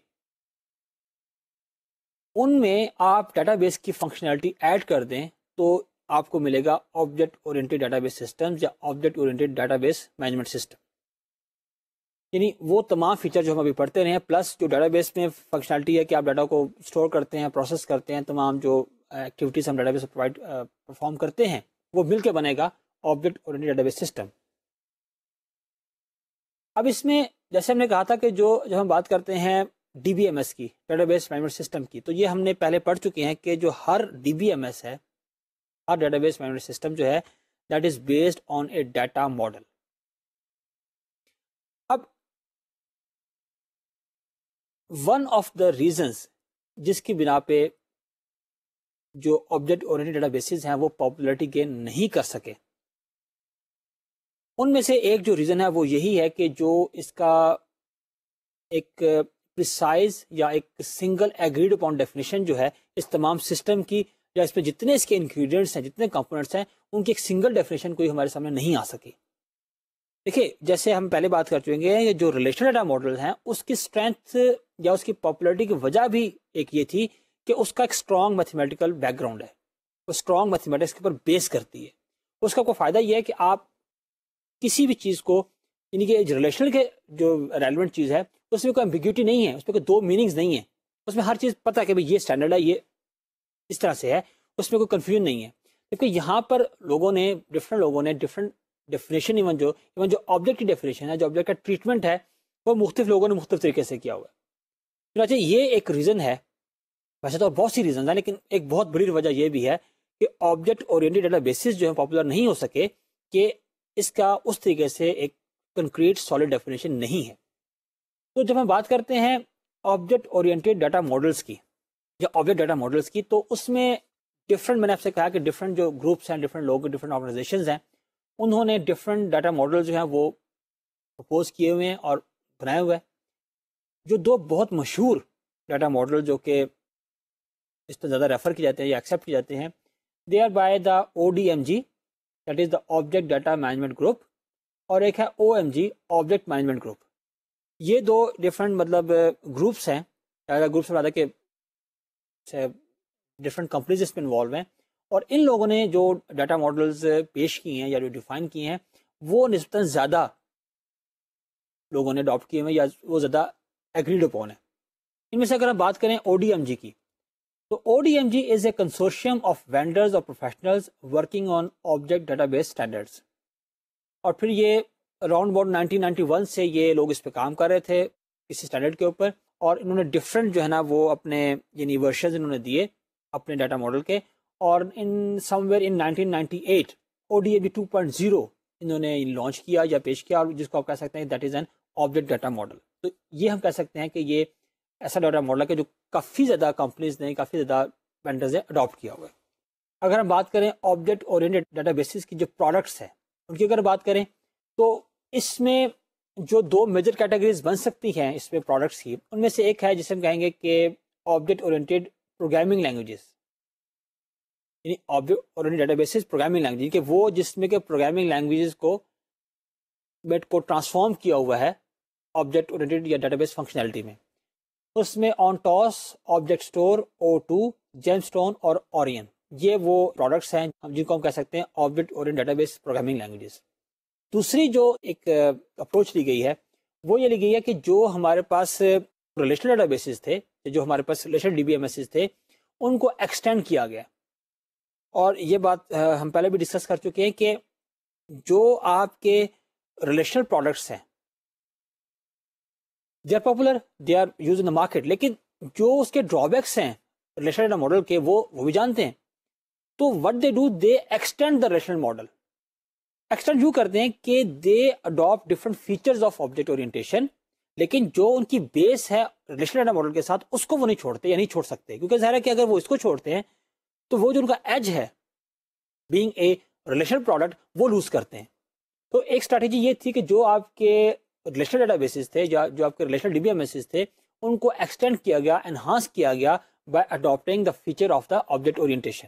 ان میں آپ ڈیٹا بیس کی فنکشنالٹی ایڈ کر دیں تو آپ کو ملے گا object oriented database systems یا object oriented database management system. یعنی وہ تمام فیچر جو ہم ابھی پڑھتے رہے ہیں, پلس جو ڈیٹا بیس میں فنکشنالٹی ہے کہ آپ ڈیٹا کو اسٹور کرتے ہیں, پروسیس کرتے ہیں, تمام جو ایکٹیویٹیز ہم ڈیٹا بیس پرووائڈ پرفارم کرتے ہیں, وہ مل کے بنے گا object oriented database system. اب اس میں جیسے ہم نے کہا تھا کہ جب ہم بات کرتے ہیں ڈی بی ایم ایس کی, ڈیٹا بیس مینجمنٹ سسٹم کی, تو یہ ہم نے پہلے پڑھ چکے ہیں کہ جو ہر ڈی بی ایم ایس ہے, ہر ڈیٹا بیس مینجمنٹ سسٹم جو ہے, that is based on a data model. اب ون آف دا ریزنس جس کی بنا پہ جو آبجیکٹ اورینٹیڈ ڈیٹا بیسز ہیں وہ پاپولرٹی گین نہیں کر سکے, ان میں سے ایک جو ریزن ہے وہ یہی ہے کہ جو اس کا ایک پریسائز یا ایک سنگل ایگریڈ اپون ڈیفینیشن جو ہے اس تمام سسٹم کی, یا اس میں جتنے اس کے انگریڈینٹس ہیں, جتنے کمپوننٹس ہیں, ان کی ایک سنگل ڈیفینیشن کوئی ہمارے سامنے نہیں آ سکی. دیکھیے, جیسے ہم پہلے بات کر چکے ہیں, جو ریلیشنل ڈیٹا ماڈل ہیں اس کی اسٹرینتھ یا اس کی پاپولرٹی کی وجہ بھی ایک یہ تھی کہ اس کا ایک اسٹرانگ میتھمیٹیکل بیک گراؤنڈ ہے, وہ اسٹرانگ میتھمیٹکس کے اوپر بیس کرتی ہے. اس کا کوئی فائدہ یہ ہے کہ آپ کسی بھی چیز کو, یعنی کہ ریلیشنل کے جو ریلیونٹ چیز ہے اس میں کوئی ایمبیگوٹی نہیں ہے, اس میں کوئی دو میننگز نہیں ہیں, اس میں ہر چیز پتہ ہے کہ یہ اسٹینڈرڈ ہے, یہ اس طرح سے ہے, اس میں کوئی کنفیوژن نہیں ہے. کیونکہ یہاں پر لوگوں نے ڈفرینٹ ڈیفینیشن, ایون جو آبجیکٹ کی ڈیفینیشن ہے, جو آبجیکٹ کا ٹریٹمنٹ ہے, وہ مختلف لوگوں نے مختلف طریقے سے کیا ہوا ہے. چنانچہ یہ ایک ریزن ہے, ویسے تو بہت سی ریزنز ہیں, لیکن ایک بہت بڑی وجہ یہ بھی ہے کہ آبجیکٹ اورینٹیڈ ڈیٹا بیسز جو ہیں پاپولر نہیں ہو سکے کہ اس کا اس طریقے سے ایک کنکریٹ سالڈ ڈیفینیشن نہیں ہے. تو جب ہم بات کرتے ہیں آبجیکٹ اورینٹیڈ ڈیٹا ماڈلس کی یا آبجیکٹ ڈیٹا ماڈلس کی, تو اس میں ڈفرینٹ, میں نے آپ سے کہا کہ ڈفرینٹ جو گروپس ہیں, ڈفرینٹ لوگ, ڈفرینٹ آرگنائزیشنز ہیں, انہوں نے ڈفرینٹ ڈیٹا ماڈل جو ہیں وہ پرپوز کیے ہوئے ہیں اور بنائے ہوئے ہیں. جو دو بہت مشہور ڈیٹا ماڈل جو کہ اس پر زیادہ ریفر کیے جاتے ہیں یا ایکسیپٹ کیے جاتے ہیں, they are by the O D M G, that is the object data management group, اور ایک ہے O M G, object management group. یہ دو ڈفرینٹ مطلب گروپس ہیں, گروپس میں کہ ڈفرینٹ کمپنیز اس میں انوالو ہیں, اور ان لوگوں نے جو ڈیٹا ماڈلز پیش کیے ہیں یا جو ڈیفائن کیے ہیں وہ نسبتاً زیادہ لوگوں نے اڈاپٹ کیے ہوئے یا وہ زیادہ ایگریڈ اپون ہیں. ان میں سے اگر ہم بات کریں او ڈی ایم جی کی, تو O D M G is a consortium of vendors اور professionals working on object database standards. اور پھر یہ اراؤنڈ اباؤٹ 1991 سے یہ لوگ اس پہ کام کر رہے تھے کسی اسٹینڈرڈ کے اوپر, اور انہوں نے ڈفرینٹ جو ہے نا وہ اپنے یعنی ورشنز انہوں نے دیے اپنے ڈیٹا ماڈل کے, اور in somewhere in 1998 O D M G 2.0 انہوں نے لانچ کیا یا پیش کیا, اور جس کو آپ کہہ سکتے ہیں that is an object data model. تو یہ ہم کہہ سکتے ہیں کہ یہ ایسا ڈیٹا ماڈل ہے کہ جو کافی زیادہ کمپنیز نے, کافی زیادہ وینڈرز نے اڈاپٹ کیا ہوا ہے. اگر ہم بات کریں آبجیکٹ اورینٹیڈ ڈیٹا بیسز کی جو پروڈکٹس ہیں ان کی اگر بات کریں, تو اس میں جو دو میجر کیٹیگریز بن سکتی ہیں اس میں پروڈکٹس کی, ان میں سے ایک ہے جسے ہم کہیں گے کہ آبجیکٹ اورینٹیڈ پروگرامنگ لینگویجز, یعنی object oriented databases programming language, کہ وہ جس میں کہ پروگرامنگ لینگویجز کو ٹرانسفارم کیا ہوا ہے آبجیکٹ اورینٹیڈ یا ڈیٹا بیس فنکشنالٹی میں. اس میں آن ٹاس, آبجیکٹ اسٹور, او2, جیم اسٹون اور اورین, یہ وہ پروڈکٹس ہیں جن کو ہم کہہ سکتے ہیں object oriented data base programming languages. دوسری جو ایک اپروچ لی گئی ہے وہ یہ لی گئی ہے کہ جو ہمارے پاس ریلیشنل ڈیٹا بیسز تھے, جو ہمارے پاس relational D B M S's تھے, ان کو ایکسٹینڈ کیا گیا. اور یہ بات ہم پہلے بھی ڈسکس کر چکے ہیں کہ جو آپ کے ریلیشنل پروڈکٹس ہیں they are popular, they are used in the market, لیکن جو اس کے ڈرا بیکس ہیں ریلیشنل ڈیٹا ماڈل کے وہ بھی جانتے ہیں. تو what they do, they extend the relational model, extend یوں کرتے ہیں کہ they adapt different features of object orientation, لیکن جو ان کی بیس ہے ریلیشنل ڈیٹا ماڈل کے ساتھ اس کو وہ نہیں چھوڑتے یا نہیں چھوڑ سکتے، کیونکہ ظاہر ہے کہ اگر وہ اس کو چھوڑتے ہیں تو وہ جو ان کا ایج ہے بینگ اے ریلیشنل پروڈکٹ وہ لوز کرتے ہیں. تو ایک اسٹریٹجی یہ تھی کہ جو آپ کے ریلیشنل ڈیٹا بیسز تھے یا جو آپ کے relational D B M S's تھے ان کو ایکسٹینڈ کیا گیا، انہانس کیا گیا by adapting the feature of the object orientation.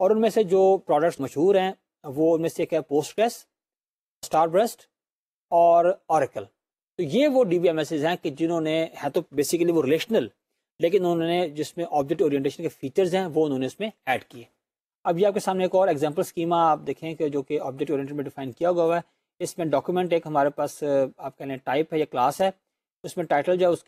اور ان میں سے جو پروڈکٹس مشہور ہیں وہ ان میں سے ایک ہے پوسٹ گریس، اسٹار برسٹ اور اوریکل. تو یہ وہ ڈی بی ایم ایسز ہیں کہ جنہوں نے ہے تو بیسیکلی وہ ریلیشنل، لیکن انہوں نے جس میں آبجیکٹ اورینٹیشن کے فیچرز ہیں وہ انہوں نے اس میں ایڈ کیے. اب یہ آپ کے سامنے ایک اور ایگزامپل اسکیما آپ دیکھیں کہ جو کہ آبجیکٹ اورینٹیڈ میں ڈیفائن کیا ہوا ہے. اس میں ڈاکیومنٹ ایک ہمارے پاس آپ کہہ لیں ٹائپ ہے یا کلاس ہے، اس میں ٹائٹل جو ہے اس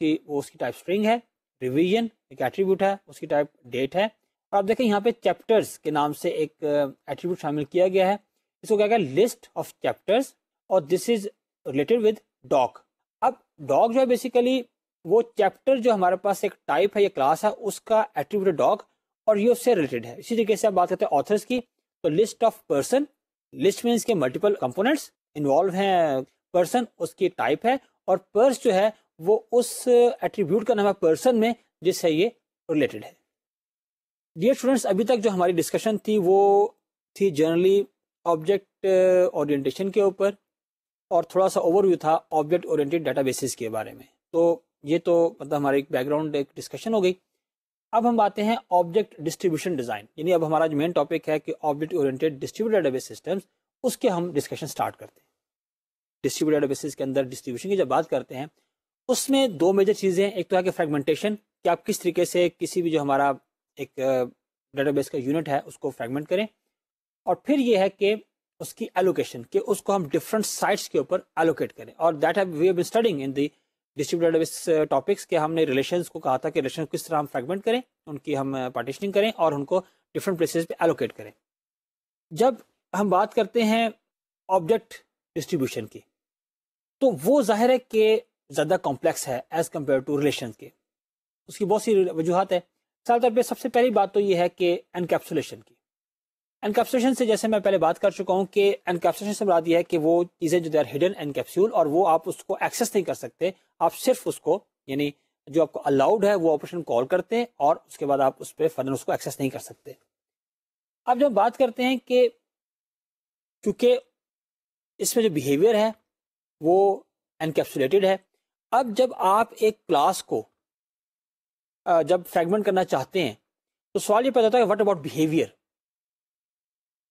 کی ٹائپ اسٹرنگ ہے، ریویژن ایک ایٹریبیوٹ ہے، اس کی ٹائپ ڈیٹ ہے. اور آپ دیکھیں یہاں پہ چیپٹرز کے نام سے ایک ایٹریبیوٹ شامل کیا گیا ہے، اس کو کیا گیا لسٹ آف چیپٹرز، اور دس از ریلیٹڈ ود ڈاگ. اب ڈاگ جو ہے بیسیکلی وہ چیپٹر جو ہمارے پاس ایک ٹائپ ہے یا کلاس ہے اس کا ایٹریبیوٹ ڈاگ اور یہ اس سے ریلیٹڈ ہے. اسی طریقے سے آپ بات کرتے ہیں آتھرس کی، تو list of person, list means کے ملٹیپل کمپوننٹس انوالو ہیں، پرسن اس کی ٹائپ ہے، اور پرس جو ہے وہ اس ایٹریبیوٹ کا نام ہے پرسن میں جس سے یہ ریلیٹڈ ہے. ڈیئر اسٹوڈنٹس، ابھی تک جو ہماری ڈسکشن تھی وہ تھی جنرلی آبجیکٹ اورینٹیشن کے اوپر، اور تھوڑا سا اوور ویو تھا آبجیکٹ اورینٹیڈ ڈیٹا بیسز کے بارے میں. تو یہ تو مطلب ہماری ایک بیک گراؤنڈ ایک ڈسکشن ہو گئی. اب ہم آتے ہیں آبجیکٹ ڈسٹریبیوشن ڈیزائن، یعنی اب ہمارا جو مین ٹاپک ہے کہ object oriented distributed database systems, اس کے ہم ڈسکشن سٹارٹ کرتے ہیں. ڈسٹریبیوٹیڈ ڈیٹا بیسز کے اندر ڈسٹریبیوشن کی جب بات کرتے ہیں اس میں دو میجر چیزیں، ایک تو ہے کہ فریگمنٹیشن، کہ آپ کس طریقے سے کسی بھی جو ہمارا ایک ڈیٹا بیس کا یونٹ ہے اس کو فریگمنٹ کریں، اور پھر یہ ہے کہ اس کی ایلوکیشن، کہ اس کو ہم ڈفرنٹ سائٹس کے اوپر ایلوکیٹ کریں. اور that we have been studying in the distributed database topics, کہ ہم نے ریلیشنز کو کہا تھا کہ ریلیشن کس طرح ہم فریگمنٹ کریں، ان کی ہم پارٹیشننگ کریں اور ان کو ڈفرنٹ پلیسز پہ ایلوکیٹ کریں. جب ہم بات کرتے ہیں آبجیکٹ ڈسٹریبیوشن کی تو وہ ظاہر ہے کہ زیادہ کمپلیکس ہے ایز کمپیئر ٹو ریلیشن کے. اس کی بہت سی وجوہات ہے. مثال طور پہ سب سے پہلی بات تو یہ ہے کہ انکیپسولیشن کی. انکیپسولیشن سے جیسے میں پہلے بات کر چکا ہوں کہ انکیپسولیشن سے مراد یہ ہے کہ وہ چیزیں جو they are hidden in capsule, اور وہ آپ اس کو ایکسیس نہیں کر سکتے، آپ صرف اس کو یعنی جو آپ کو الاؤڈ ہے وہ آپریشن کال کرتے ہیں اور اس کے بعد آپ اس پہ فردر اس کو ایکسیس نہیں کر سکتے. اب جب بات کرتے ہیں کہ کیونکہ اس میں جو بیہیویئر ہے وہ انکیپسولیٹڈ ہے، اب جب آپ ایک کلاس کو جب فریگمنٹ کرنا چاہتے ہیں تو سوال یہ پیدا ہوتا ہے واٹ اباؤٹ بیہیویئر.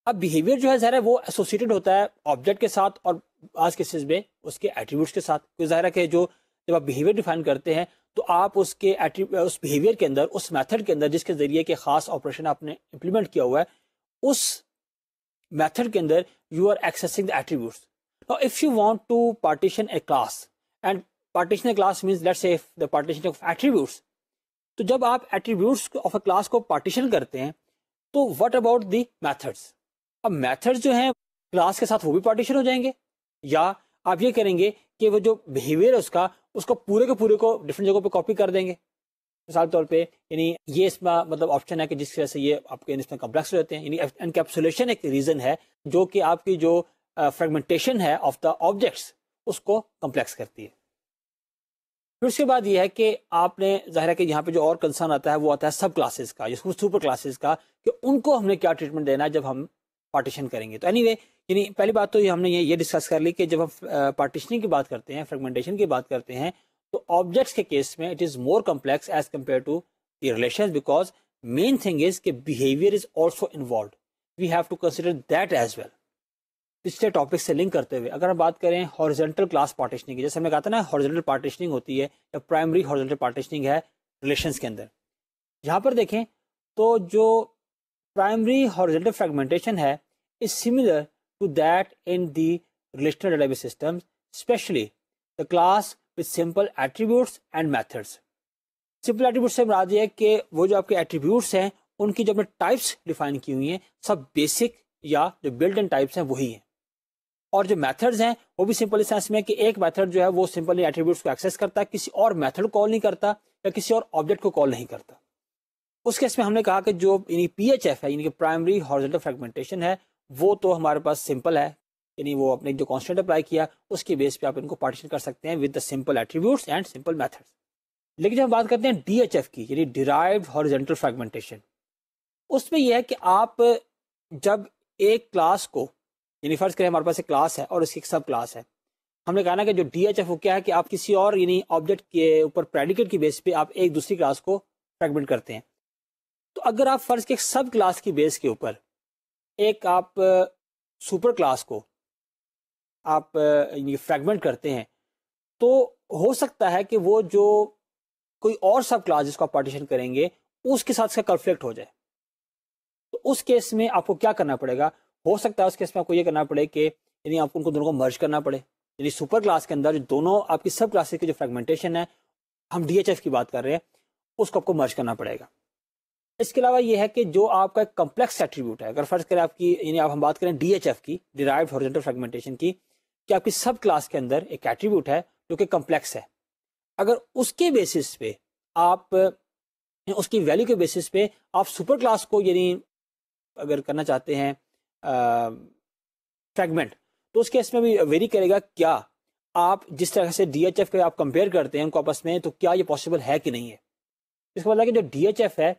اب بیہیویئر جو ہے ظاہر ہے وہ ایسوسیٹڈ ہوتا ہے آبجیکٹ کے ساتھ اور بعض کیسز میں اس کے ایٹریبیوٹس کے ساتھ. کوئی ظاہر ہے کہ جو جب آپ بیہیویئر ڈیفائن کرتے ہیں تو آپ اس کے اس بیہیویئر کے اندر، اس میتھڈ کے اندر جس کے ذریعے کے خاص آپریشن آپ نے امپلیمنٹ کیا ہوا ہے، اس میتھڈ کے اندر you are accessing the attributes. Now if you want to partition a class and partition a class means let's say the partition of attributes، تو جب آپ ایٹریبیوٹس آف اے کلاس کو پارٹیشن کرتے ہیں تو what about the methods؟ اب methods جو ہیں کلاس کے ساتھ وہ بھی پارٹیشن ہو جائیں گے، یا آپ یہ کریں گے کہ وہ جو بیہیویئر ہے اس کو پورے کے پورے کو ڈفرنٹ جگہوں پہ کاپی کر دیں گے. مثال طور پہ یعنی یہ اس میں مطلب آپشن ہے کہ جس کی وجہ سے یہ آپ کے اس میں کمپلیکس ہو جاتے ہیں. یعنی انکیپسولیشن ایک ریزن ہے جو کہ آپ کی جو فریگمنٹیشن ہے آف دا آبجیکٹس اس کو کمپلیکس کرتی ہے. پھر اس کے بعد یہ ہے کہ آپ نے ظاہر ہے کہ یہاں پہ جو اور کنسرن آتا ہے وہ آتا ہے سب کلاسز کا، جس کو سپر کلاسز کا، کہ ان کو ہم نے کیا ٹریٹمنٹ دینا ہے جب ہم پارٹیشن کریں گے. تو اینی وے یعنی پہلی بات تو ہم نے یہ ڈسکس کر لی کہ جب ہم پارٹیشننگ کی بات کرتے ہیں، فریگمنٹیشن کی بات کرتے ہیں، تو آبجیکٹس کے کیس میں it is more complex as compare to the relations, because main thing is کہ behaviour is also involved, we have to consider that as well. پچھلے ٹاپک سے لنک کرتے ہوئے اگر ہم بات کریں ہارزنٹل کلاس پارٹیشننگ کی، جیسے ہم نے کہا تھا نا ہارزنٹل پارٹیشننگ ہوتی ہے یا پرائمری ہارزنٹل پارٹیشننگ ہے ریلیشنز کے اندر. یہاں پر دیکھیں تو جو پرائمری ہارزنٹل فریگمنٹیشن ہے is similar to that in the relational database systems, especially the class with simple attributes and methods. Simple attributes سے مراد یہ ہے کہ وہ جو آپ کے ایٹریبیوٹس ہیں ان کی جو اپنے ٹائپس ڈیفائن کی ہوئی ہیں سب بیسک یا جو بلٹ ان ٹائپس ہیں وہی ہیں، اور جو میتھڈز ہیں وہ بھی سمپل اس سینس میں کہ ایک میتھڈ جو ہے وہ سمپلی ایٹریبیوٹس کو ایکسیس کرتا ہے، کسی اور میتھڈ کو کال نہیں کرتا یا کسی اور آبجیکٹ کو کال نہیں کرتا. اس کیس میں ہم نے کہا کہ جو یعنی پی ایچ ایف ہے، یعنی کہ پرائمری ہارزنٹل فریگمنٹیشن ہے، وہ تو ہمارے پاس سمپل ہے یعنی وہ اپنے جو کانسٹنٹ اپلائی کیا اس کے بیس پہ آپ ان کو پارٹیشن کر سکتے ہیں with the simple attributes and simple methods. لیکن جب ہم بات کرتے ہیں ڈی ایچ ایف کی یعنی ڈیرائیوڈ ہاریزونٹل فریگمنٹیشن، اس میں یہ ہے کہ آپ جب ایک کلاس کو یعنی فرض کریں ہمارے پاس ایک کلاس ہے اور اس کی ایک سب کلاس ہے، ہم نے کہا نا کہ جو ڈی ایچ ایف وہ کیا ہے کہ آپ کسی اور یعنی آبجیکٹ کے اوپر پریڈیکیٹ کی بیس پہ آپ ایک دوسری کلاس کو فریگمنٹ کرتے ہیں. تو اگر آپ فرض کے ایک سب کلاس کی بیس کے اوپر ایک آپ سپر کلاس کو آپ فریگمنٹ کرتے ہیں تو ہو سکتا ہے کہ وہ جو کوئی اور سب کلاس جس کو آپ پارٹیشن کریں گے اس کے ساتھ اس کا کنفلکٹ ہو جائے. تو اس کیس میں آپ کو کیا کرنا پڑے گا؟ ہو سکتا ہے اس کیس میں آپ کو یہ کرنا پڑے کہ یعنی آپ کو ان کو دونوں کو مرج کرنا پڑے، یعنی سپر کلاس کے اندر جو دونوں آپ کی سب کلاسز کی جو فریگمنٹیشن ہے ہم ڈی ایچ ایف کی بات کر رہے ہیں اس کو آپ کو مرج کرنا پڑے گا. اس کے علاوہ یہ ہے کہ جو آپ کا ایک کمپلیکس ایٹریبیوٹ ہے، اگر فرض کریں آپ کی یعنی آپ ہم بات کریں ڈی ایچ ایف کی ڈیرائیوڈ ہاریزونٹل فریگمنٹیشن کی، کہ آپ کی سب کلاس کے اندر ایک ایٹریبیوٹ ہے جو کہ کمپلیکس ہے، اگر اس کے بیسس پہ آپ اس کی ویلیو کے بیسس پہ آپ سپر کلاس کو یعنی اگر کرنا چاہتے ہیں فریگمنٹ، تو اس کیس میں بھی ویری کرے گا کیا آپ جس طرح سے ڈی ایچ ایف کے آپ کمپیئر کرتے ہیں ان کو آپس میں، تو کیا یہ پاسبل ہے کہ نہیں ہے. اس کا مطلب کہ جو ڈی ایچ ایف ہے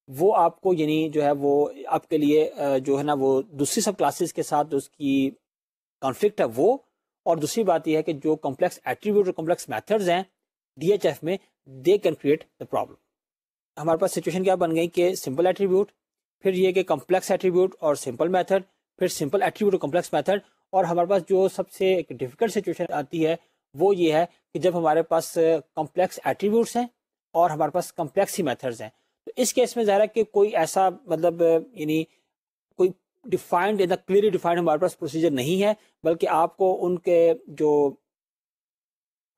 وہ آپ کو یعنی جو ہے وہ آپ کے لیے جو ہے نا وہ دوسری سب کلاسز کے ساتھ اس کی کانفلکٹ ہے وہ، اور دوسری بات یہ ہے کہ جو کمپلیکس ایٹریبیوٹ اور کمپلیکس میتھڈز ہیں ڈی ایچ ایف میں they can create the problem. ہمارے پاس سچویشن کیا بن گئی کہ سمپل ایٹریبیوٹ، پھر یہ کہ کمپلیکس ایٹریبیوٹ اور سمپل میتھڈ، پھر سمپل ایٹریبیوٹ اور کمپلیکس میتھڈ، اور ہمارے پاس جو سب سے ایک ڈیفیکلٹ سچویشن آتی ہے وہ یہ ہے کہ جب ہمارے پاس کمپلیکس ایٹریبیوٹس ہیں اور ہمارے پاس کمپلیکس ہی میتھڈز ہیں. تو اس کیس میں ظاہر ہے کہ کوئی ایسا مطلب یعنی کوئی ڈیفائنڈ کلیئرلی ڈیفائنڈ ہمارے پاس پروسیجر نہیں ہے، بلکہ آپ کو ان کے جو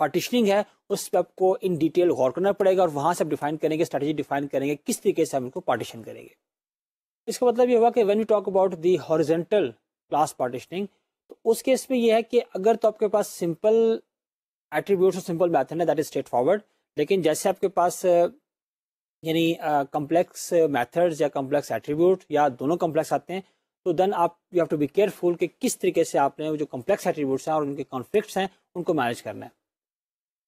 پارٹیشننگ ہے اس پہ آپ کو ان ڈیٹیل غور کرنا پڑے گا، اور وہاں سے آپ ڈیفائن کریں گے، اسٹریٹجی ڈیفائن کریں گے کس طریقے سے ہم ان کو پارٹیشن کریں گے. اس کا مطلب یہ ہوا کہ when you talk about the horizontal class partitioning, تو اس کیس میں یہ ہے کہ اگر تو آپ کے پاس سمپل ایٹریبیوٹس اور سمپل میتھڈ ہے دیٹ از اسٹریٹ فارورڈ، لیکن جیسے آپ کے پاس یعنی کمپلیکس میتھڈز یا کمپلیکس ایٹریبیوٹ یا دونوں کمپلیکس آتے ہیں، تو دین آپ you have to be careful کہ کس طریقے سے آپ نے جو کمپلیکس ایٹریبیوٹس ہیں اور ان کے کانفلکٹس ہیں ان کو مینیج کرنا ہے.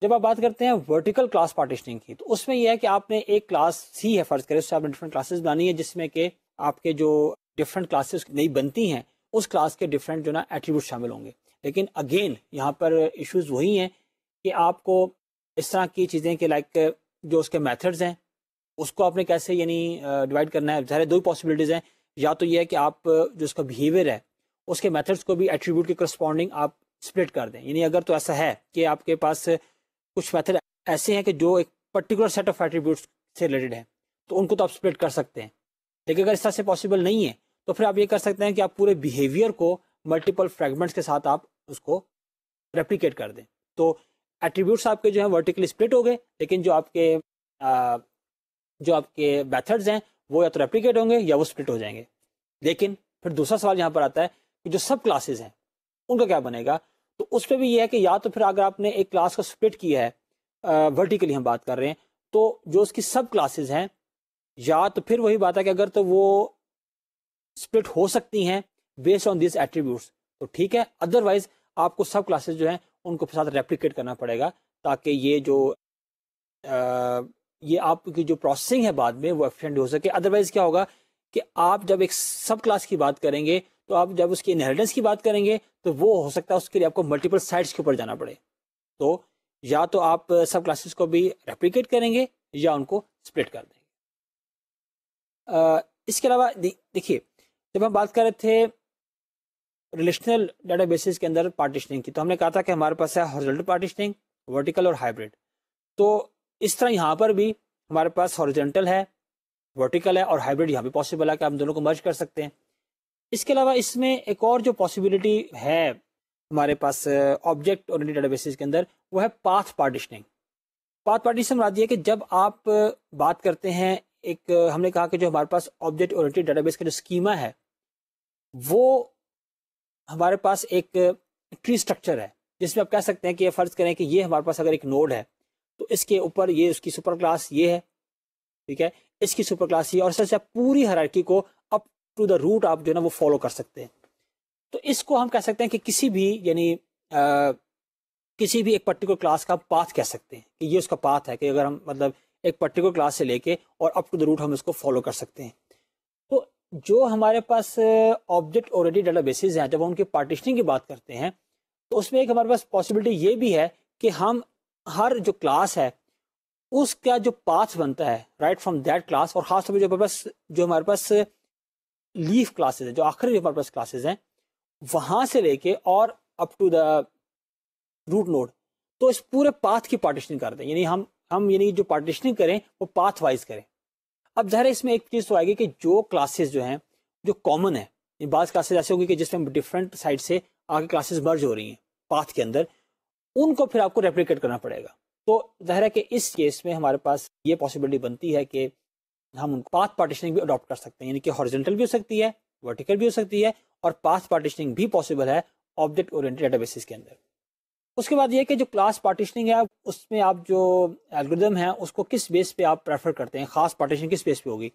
جب آپ بات کرتے ہیں ورٹیکل کلاس پارٹیشننگ کی، تو اس میں یہ ہے کہ آپ نے ایک کلاس سی ہے فرض کریں، اس سے آپ نے ڈفرنٹ کلاسز بنانی ہے جس میں کہ آپ کے جو ڈفرنٹ کلاسز نئی بنتی ہیں اس کلاس کے ڈفرنٹ جو نا ایٹریبیوٹ شامل ہوں گے. لیکن اگین یہاں پر ایشوز وہی ہیں کہ آپ کو اس طرح کی چیزیں کہ لائک جو اس کے میتھڈز ہیں اس کو آپ نے کیسے یعنی ڈیوائڈ کرنا ہے. ظاہر دو پاسبلٹیز ہیں، یا تو یہ ہے کہ آپ جو اس کا بیہیویئر ہے اس کے میتھڈز کو بھی ایٹریبیوٹ کے کرسپونڈنگ آپ سپلٹ کر دیں، یعنی اگر تو ایسا ہے کہ آپ کے پاس کچھ میتھڈ ایسے ہیں کہ جو ایک پرٹیکولر سیٹ آف ایٹریبیوٹس سے ریلیٹڈ ہیں تو ان کو تو آپ سپلٹ کر سکتے ہیں. لیکن اگر اس طرح سے پاسبل نہیں ہے تو پھر آپ یہ کر سکتے ہیں کہ آپ پورے بیہیویئر کو ملٹیپل فریگمنٹس کے ساتھ آپ اس کو ریپلیکیٹ کر دیں. تو ایٹریبیوٹس آپ کے جو ہیں ورٹیکلی سپلٹ ہو گئے، لیکن جو آپ کے میتھڈز ہیں وہ یا تو ریپلیکیٹ ہوں گے یا وہ سپلٹ ہو جائیں گے. لیکن پھر دوسرا سوال یہاں پر آتا ہے کہ جو سب کلاسز ہیں ان کا کیا بنے گا؟ تو اس پہ بھی یہ ہے کہ یا تو پھر اگر آپ نے ایک کلاس کو سپلٹ کیا ہے ورٹیکلی ہم بات کر رہے ہیں، تو جو اس کی سب کلاسز ہیں یا تو پھر وہی بات ہے کہ اگر تو وہ سپلٹ ہو سکتی ہیں بیسڈ آن دیز ایٹریبیوٹس تو ٹھیک ہے، ادروائز آپ کو سب کلاسز جو ہیں ان کو ساتھ ریپلیکیٹ کرنا پڑے گا تاکہ یہ آپ کی جو پروسیسنگ ہے بعد میں وہ ایفیشینٹ ہو سکے. ادروائز کیا ہوگا کہ آپ جب ایک سب کلاس کی بات کریں گے تو آپ جب اس کی انہیریٹنس کی بات کریں گے تو وہ ہو سکتا ہے اس کے لیے آپ کو ملٹیپل سائٹس کے اوپر جانا پڑے. تو یا تو آپ سب کلاسز کو بھی ریپلیکیٹ کریں گے یا ان کو سپلٹ کر دیں گے. اس کے علاوہ دیکھیے جب ہم بات کر رہے تھے ریلیشنل ڈیٹا بیسز کے اندر پارٹیشننگ کی، تو ہم نے کہا تھا کہ ہمارے پاس ہے ہارزونٹل پارٹیشننگ، ورٹیکل اور ہائبرڈ. تو اس طرح یہاں پر بھی ہمارے پاس ہارزونٹل ہے، ورٹیکل ہے اور ہائبرڈ یہاں بھی پاسبل ہے کہ ہم دونوں کو مرج کر سکتے ہیں. اس کے علاوہ اس میں ایک اور جو پاسبلٹی ہے ہمارے پاس آبجیکٹ اورینٹڈ ڈیٹا بیسز کے اندر وہ ہے پاتھ پارٹیشننگ. پاتھ پارٹیشن مراد یہ کہ جب آپ بات کرتے ہیں ایک ہم نے کہا کہ جو ہمارے پاس آبجیکٹ اورینٹڈ ڈیٹا بیس کا جو اسکیما ہے وہ ہمارے پاس ایک ٹری اسٹرکچر ہے جس میں آپ کہہ سکتے ہیں کہ فرض کریں کہ یہ ہمارے پاس اگر ایک نوڈ ہے تو اس کے اوپر یہ اس کی سپر کلاس یہ ہے، ٹھیک ہے، اس کی سپر کلاس یہ، اور اس طرح سے آپ پوری ہیرارکی کو اپ ٹو دا روٹ آپ جو ہے نا وہ فالو کر سکتے ہیں. تو اس کو ہم کہہ سکتے ہیں کہ کسی بھی یعنی کسی بھی ایک پرٹیکولر کلاس کا پاتھ کہہ سکتے ہیں کہ یہ اس کا پاتھ ہے، کہ اگر ہم مطلب ایک پرٹیکولر کلاس سے لے کے اور اپ ٹو دا روٹ ہم اس کو فالو کر سکتے ہیں. تو جو ہمارے پاس آبجیکٹ اورینٹڈ ڈیٹا بیسز ہیں، جب ہم ان کی پارٹیشننگ کی بات کرتے ہیں تو اس میں ایک ہمارے پاس پاسبلٹی یہ بھی ہے کہ ہم ہر جو کلاس ہے اس کا جو پاتھ بنتا ہے رائٹ فرام دیٹ کلاس، اور خاص طور پہ جو ہمارے پاس لیف کلاسز ہیں، جو آخری جو ہمارے پاس کلاسز ہیں، وہاں سے لے کے اور up to the root node, تو اس پورے پاتھ کی پارٹیشننگ کر دیں. یعنی ہم یعنی جو پارٹیشننگ کریں وہ پاتھ وائز کریں. اب ظاہر ہے اس میں ایک چیز تو آئے گی کہ جو کلاسز جو ہیں جو کامن ہیں، بعض کلاسز ایسے ہوگی کہ جس میں ڈفرینٹ سائڈ سے آگے کلاسز مرج ہو رہی ہیں پاتھ کے اندر، ان کو پھر آپ کو ریپلیکیٹ کرنا پڑے گا. تو ظاہر ہے کہ اس کیس میں ہمارے پاس یہ پاسبلٹی بنتی ہے کہ ہم پاتھ پارٹیشننگ بھی اڈاپٹ کر سکتے ہیں، یعنی کہ ہارزنٹل بھی ہو سکتی ہے، ورٹیکل بھی ہو سکتی ہے، اور پاتھ پارٹیشننگ بھی پاسبل ہے آبجیکٹ اورینٹڈ ڈیٹا بیسز کے اندر. اس کے بعد یہ کہ جو کلاس پارٹیشننگ ہے اس میں آپ جو الگوریدم ہے اس کو کس بیس پہ آپ پریفر کرتے ہیں، خاص پارٹیشن کس بیس پہ ہوگی.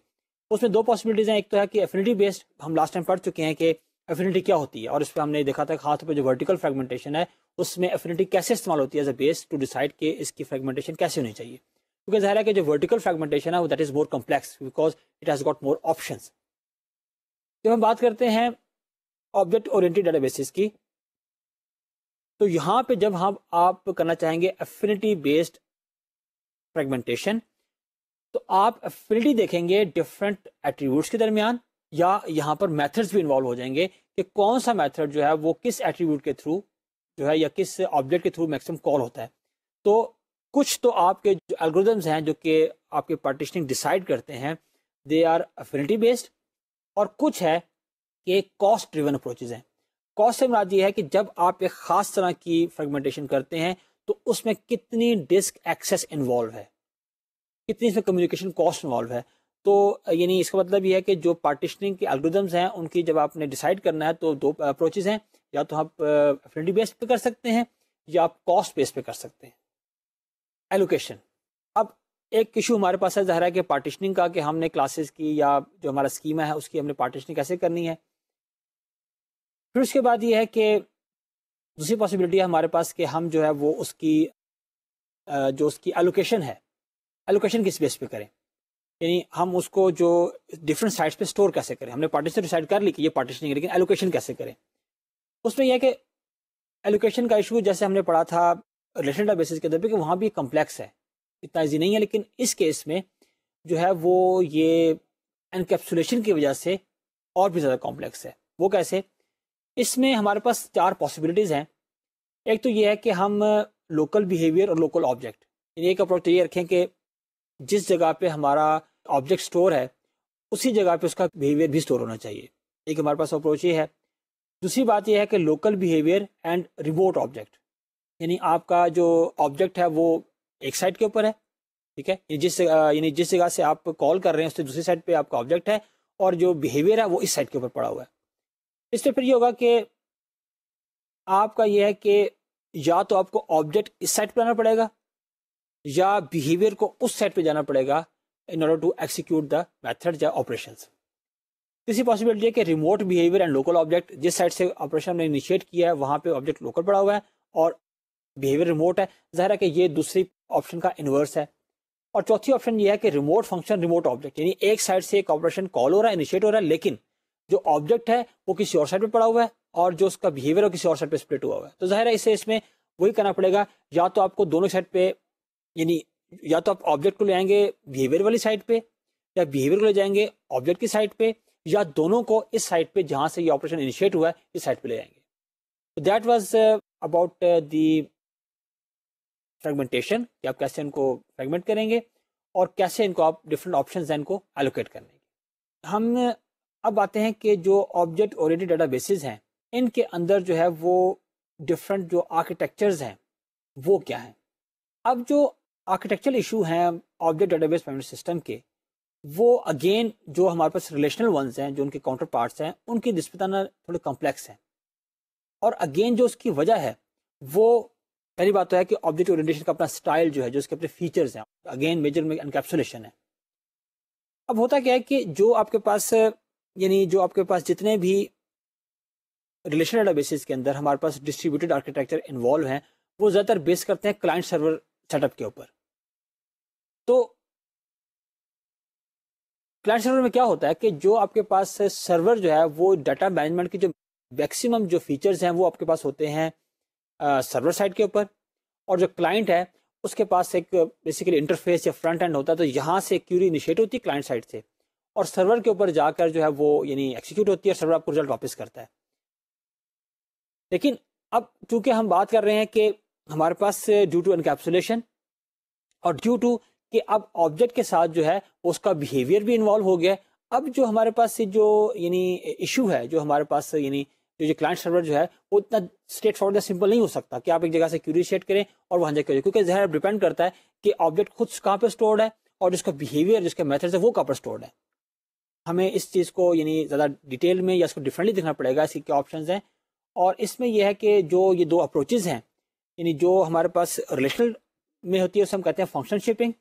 اس میں دو پاسبلٹیز ہیں. ایک تو ہے کہ ایفینیٹی بیسڈ، ہم لاسٹ ٹائم پڑھ چکے ہیں کہ ایفینیٹی کیا ہوتی ہے، اور اس پہ ہم نے دیکھا تھا خاص طور پہ جو ورٹیکل فریگمنٹیشن ہے اس میں ایفینیٹی کیسے استعمال ہوتی ہے as a base to decide کہ اس کی فریگمنٹیشن کیسے ہونی چاہیے. کیونکہ ظاہر ہے کہ جو ورٹیکل فریگمنٹیشن ہے وہ that is more complex because it has got more options. جب ہم بات کرتے ہیں آبجیکٹ اورینٹڈ ڈیٹا بیسز کی، تو یہاں پہ جب آپ کرنا چاہیں گے ایفینیٹی بیسڈ فریگمنٹیشن، تو آپ ایفینیٹی دیکھیں گے ڈفرینٹ ایٹریبیوٹس کے درمیان، یا یہاں پر میتھڈز بھی انوالو ہو جائیں گے کہ کون سا میتھڈ جو ہے وہ کس ایٹریبیوٹ کے تھرو جو ہے یا کس آبجیکٹ کے تھرو میکسیمم کال ہوتا ہے. تو کچھ تو آپ کے جو الگوریدمز ہیں جو کہ آپ کے پارٹیشننگ ڈیسائیڈ کرتے ہیں دے آر ایفینیٹی بیسڈ، اور کچھ ہے کہ کاسٹ ڈریون اپروچز ہیں. کاسٹ سے مراد یہ ہے کہ جب آپ ایک خاص طرح کی فریگمنٹیشن کرتے ہیں تو اس میں کتنی ڈسک ایکسیس انوالو ہے، کتنی اس میں کمیونیکیشن کاسٹ انوالو ہے. تو یعنی اس کا مطلب یہ ہے کہ جو پارٹیشننگ کے الگوریدمز ہیں ان کی جب آپ نے ڈیسائیڈ کرنا ہے تو دو اپروچز ہیں، یا تو آپ ایفینیٹی بیس پہ کر سکتے ہیں یا آپ کاسٹ بیس پہ کر سکتے ہیں. ایلوکیشن، اب ایک ایشو ہمارے پاس ہے ظاہر ہے کہ پارٹیشننگ کا، کہ ہم نے کلاسز کی یا جو ہمارا اسکیما ہے اس کی ہم نے پارٹیشننگ کیسے کرنی ہے. پھر اس کے بعد یہ ہے کہ دوسری پاسبلٹی ہے ہمارے پاس کہ ہم جو ہے وہ اس کی جو اس کی ایلوکیشن ہے، ایلوکیشن کس بیس پہ کریں، یعنی ہم اس کو جو ڈفرینٹ سائٹس پہ اسٹور کیسے کریں. ہم نے پارٹیشن ڈیسائیڈ کر لی کہ یہ پارٹیشننگ ہے، لیکن ایلوکیشن کیسے کریں. اس میں یہ ہے کہ ایلوکیشن کا ایشو جیسے ہم نے پڑھا تھا ریلیشنل ڈیٹا بیسز کے اندر پہ کہ وہاں بھی کمپلیکس ہے، اتنا ایزی نہیں ہے. لیکن اس کیس میں جو ہے وہ یہ انکیپسولیشن کی وجہ سے اور بھی زیادہ کمپلیکس ہے. وہ کیسے؟ اس میں ہمارے پاس چار پاسبلٹیز ہیں. ایک تو یہ ہے کہ ہم لوکل بیہیویئر اور لوکل آبجیکٹ، یعنی ایک اپروچ یہ رکھیں کہ جس جگہ پہ ہمارا آبجیکٹ سٹور ہے اسی جگہ پہ اس کا بیہیویئر بھی سٹور ہونا چاہیے. ایک ہمارے پاس اپروچ یہ ہے. دوسری بات یہ ہے کہ local behaviour and remote object, یعنی آپ کا جو آبجیکٹ ہے وہ ایک سائٹ کے اوپر ہے، ٹھیک ہے، یعنی جس جگہ سے آپ کال کر رہے ہیں اس سے دوسری سائٹ پہ آپ کا آبجیکٹ ہے، اور جو بیہیویئر ہے وہ اس سائٹ کے اوپر پڑا ہوا ہے. اس پہ پھر یہ ہوگا کہ آپ کا یہ ہے کہ یا تو آپ کو آبجیکٹ اس سائٹ پہ لانا پڑے گا یا بیہیویئر کو اس سائٹ پہ جانا پڑے گا in order to execute the method یا آپریشنس. تیسری پاسبلٹی ہے کہ remote behaviour and local object, جس سائٹ سے آپریشن نے انیشیٹ کیا ہے وہاں پہ آبجیکٹ لوکل پڑا ہوا ہے اور بیہیویئر ریموٹ ہے. ظاہر ہے کہ یہ دوسری آپشن کا انورس ہے. اور چوتھی آپشن یہ ہے کہ ریموٹ فنکشن ریموٹ آبجیکٹ، یعنی ایک سائٹ سے ایک آپریشن کال ہو رہا ہے، انیشیٹ ہو رہا ہے، لیکن جو آبجیکٹ ہے وہ کسی اور سائٹ پہ پڑا ہوا ہے اور جو اس کا بیہیویئر ہے کسی اور سائٹ پہ سپلٹ ہوا ہوا ہے. تو ظاہر ہے اس میں وہی کرنا پڑے گا، یا تو آپ کو دونوں سائٹ پہ، یعنی یا تو آپ آبجیکٹ کو لے آئیں گے بیہیویئر والی سائٹ پہ یا بیہیویئر کو لے جائیں گے آبجیکٹ کی سائٹ پہ، یا دونوں کو اس سائٹ پہ جہاں سے یہ آپریشن انیشیٹ ہوا ہے اس سائٹ پہ لے جائیں گے. That was about the fragmentation, کہ آپ کیسے ان کو فریگمنٹ کریں گے اور کیسے ان کو آپ ڈفرینٹ آپشنز ہیں ان کو ایلوکیٹ کرنے گے. ہم اب آتے ہیں کہ جو آبجیکٹ اورینٹڈ ڈیٹا بیسز ہیں ان کے اندر جو ہے وہ ڈفرینٹ جو آرکیٹیکچرز ہیں وہ کیا ہیں. اب جو آرکیٹیکچرل ایشو ہیں object database management system کے، وہ اگین جو ہمارے پاس ریلیشنل ونز ہیں جو ان کے کاؤنٹر پارٹس ہیں ان کی نسبتاً تھوڑے کمپلیکس ہیں. اور اگین جو اس کی وجہ ہے وہ پہلی بات تو ہے کہ آبجیکٹ اورینٹیشن کا اپنا سٹائل جو ہے، جو اس کے اپنے فیچرز ہیں، اگین میجر میں انکیپسولیشن ہے. اب ہوتا کیا ہے کہ جو آپ کے پاس یعنی جو آپ کے پاس جتنے بھی ریلیشن ڈیٹا بیسز کے اندر ہمارے پاس ڈسٹریبیوٹیڈ آرکیٹیکچر انوالو ہیں وہ زیادہ تر بیس کرتے ہیں کلائنٹ سرور سیٹ اپ کے اوپر. تو کلائنٹ سرور میں کیا ہوتا ہے کہ جو آپ کے پاس سرور جو ہے وہ ڈیٹا مینجمنٹ کی جو میکسیمم جو فیچرز ہیں وہ آپ کے پاس ہوتے ہیں سرور سائڈ کے اوپر, اور جو کلائنٹ ہے اس کے پاس ایک بیسیکلی انٹرفیس یا فرنٹ اینڈ ہوتا ہے. تو یہاں سے کیوری انیشیٹ ہوتی ہے کلائنٹ سائڈ سے, اور سرور کے اوپر جا کر جو ہے وہ یعنی ایکسیکیوٹ ہوتی ہے اور سرور آپ کو رزلٹ واپس کرتا ہے. لیکن اب چونکہ ہم بات کر رہے ہیں کہ ہمارے پاس ڈیو ٹو انکیپسولیشن اور ڈیو ٹو کہ اب آبجیکٹ کے ساتھ جو ہے اس کا بیہیویئر بھی انوالو ہو گیا, اب جو ہمارے پاس جو یعنی ایشو ہے جو ہمارے پاس یعنی جو کلائنٹ سرور جو ہے وہ اتنا اسٹریٹ فارورڈ یا سمپل نہیں ہو سکتا کہ آپ ایک جگہ سے کیوری سیٹ کریں اور وہاں جا کے, کیونکہ ظاہر ڈیپینڈ کرتا ہے کہ آبجیکٹ خود کہاں پہ اسٹورڈ ہے اور جس کا بیہیویئر جس کے میتھڈ ہے وہ کہاں پر اسٹورڈ ہے. ہمیں اس چیز کو یعنی زیادہ ڈیٹیل میں یا اس کو ڈفرینٹلی دیکھنا پڑے گا, اس کی کیا آپشنز ہیں. اور اس میں یہ ہے کہ جو یہ دو اپروچز ہیں یعنی جو ہمارے پاس ریلیشنل میں ہوتی ہے اسے ہم کہتے ہیں فنکشن شپنگ,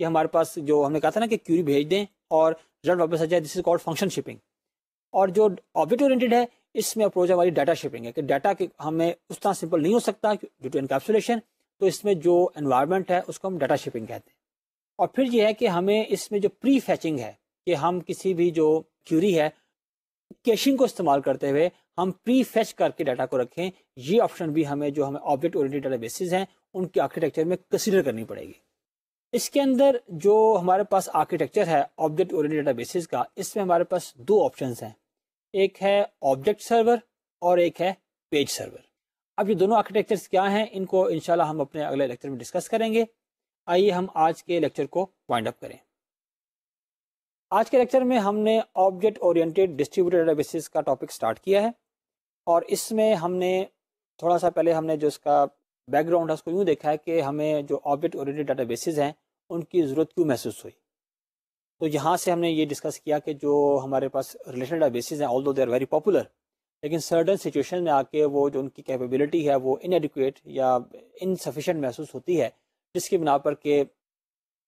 کہ ہمارے پاس جو ہم نے کہا تھا نا کہ کیوری بھیج دیں اور رزلٹ واپس آ جائے, دس از کالڈ فنکشن شپنگ. اور جو آبجیکٹ اورینٹیڈ ہے اس میں اپروچ ہماری ڈیٹا شپنگ ہے کہ ڈیٹا ہمیں اس طرح سمپل نہیں ہو سکتا ڈیو ٹو انکیپسولیشن, تو اس میں جو انوائرمنٹ ہے اس کو ہم ڈیٹا شپنگ کہتے ہیں. اور پھر یہ ہے کہ ہمیں اس میں جو پری فیچنگ ہے کہ ہم کسی بھی جو کیوری ہے کیشنگ کو استعمال کرتے ہوئے ہم پری فیچ کر کے ڈیٹا کو رکھیں, یہ آپشن بھی ہمیں جو ہمیں آبجیکٹ اورینٹیڈ ڈیٹا بیسز ہیں ان کے آرکیٹیکچر میں کنسیڈر کرنی پڑے گی. اس کے اندر جو ہمارے پاس آرکیٹیکچر ہے آبجیکٹ اورینٹیڈ ڈیٹا بیسز کا, اس میں ہمارے پاس دو آپشنز ہیں, ایک ہے آبجیکٹ سرور اور ایک ہے پیج سرور. اب یہ دونوں آرکیٹیکچرز کیا ہیں ان کو انشاءاللہ ہم اپنے اگلے لیکچر میں ڈسکس کریں گے. آئیے ہم آج کے لیکچر کو وائنڈ اپ کریں. آج کے لیکچر میں ہم نے object oriented distributed databases کا ٹاپک سٹارٹ کیا ہے, اور اس میں ہم نے تھوڑا سا پہلے ہم نے جو اس کا بیک گراؤنڈ ہے اس کو یوں دیکھا ہے کہ ہمیں جو آبجیکٹ اورینٹیڈ ڈیٹا بیسز ہیں ان کی ضرورت کیوں محسوس ہوئی. تو یہاں سے ہم نے یہ ڈسکس کیا کہ جو ہمارے پاس ریلیشنل ڈیٹا بیسز ہیں although they are very popular, لیکن سرٹن سچویشن میں آ کے وہ جو ان کی کیپیبلٹی ہے وہ انیڈیکویٹ یا انسفیشینٹ محسوس ہوتی ہے, جس کی بنا پر کہ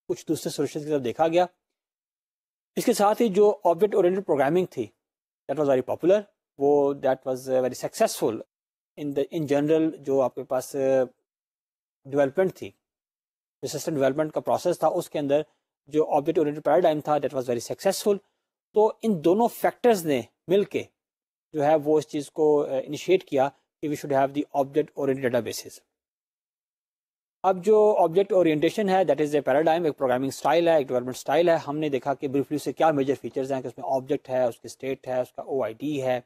کچھ دوسرے سولوشن کی طرف دیکھا گیا. اس کے ساتھ ہی جو آبجیکٹ اورینٹیڈ پروگرامنگ تھی دیٹ واز ویری پاپولر, وہ that was very successful in general. جو آپ کے پاس ڈیولپمنٹ تھی, جو سسٹم ڈیولپمنٹ کا پروسیس تھا, اس کے اندر جو آبجیکٹ اورینٹیڈ پیراڈائم تھا دیٹ واز ویری سکسیزفل. تو ان دونوں فیکٹرز نے مل کے جو ہے وہ اس چیز کو انیشیٹ کیا کہ we should have the object oriented databases. اب جو آبجیکٹ اورینٹیشن ہے دیٹ از اے پیراڈائم, ایک پروگرامنگ اسٹائل ہے, ایک ڈیولپمنٹ اسٹائل ہے. ہم نے دیکھا کہ بریفلی سے کیا میجر فیچرز ہیں کہ اس میں آبجیکٹ ہے, اس کی اسٹیٹ ہے, اس کا او آئی ڈی ہے,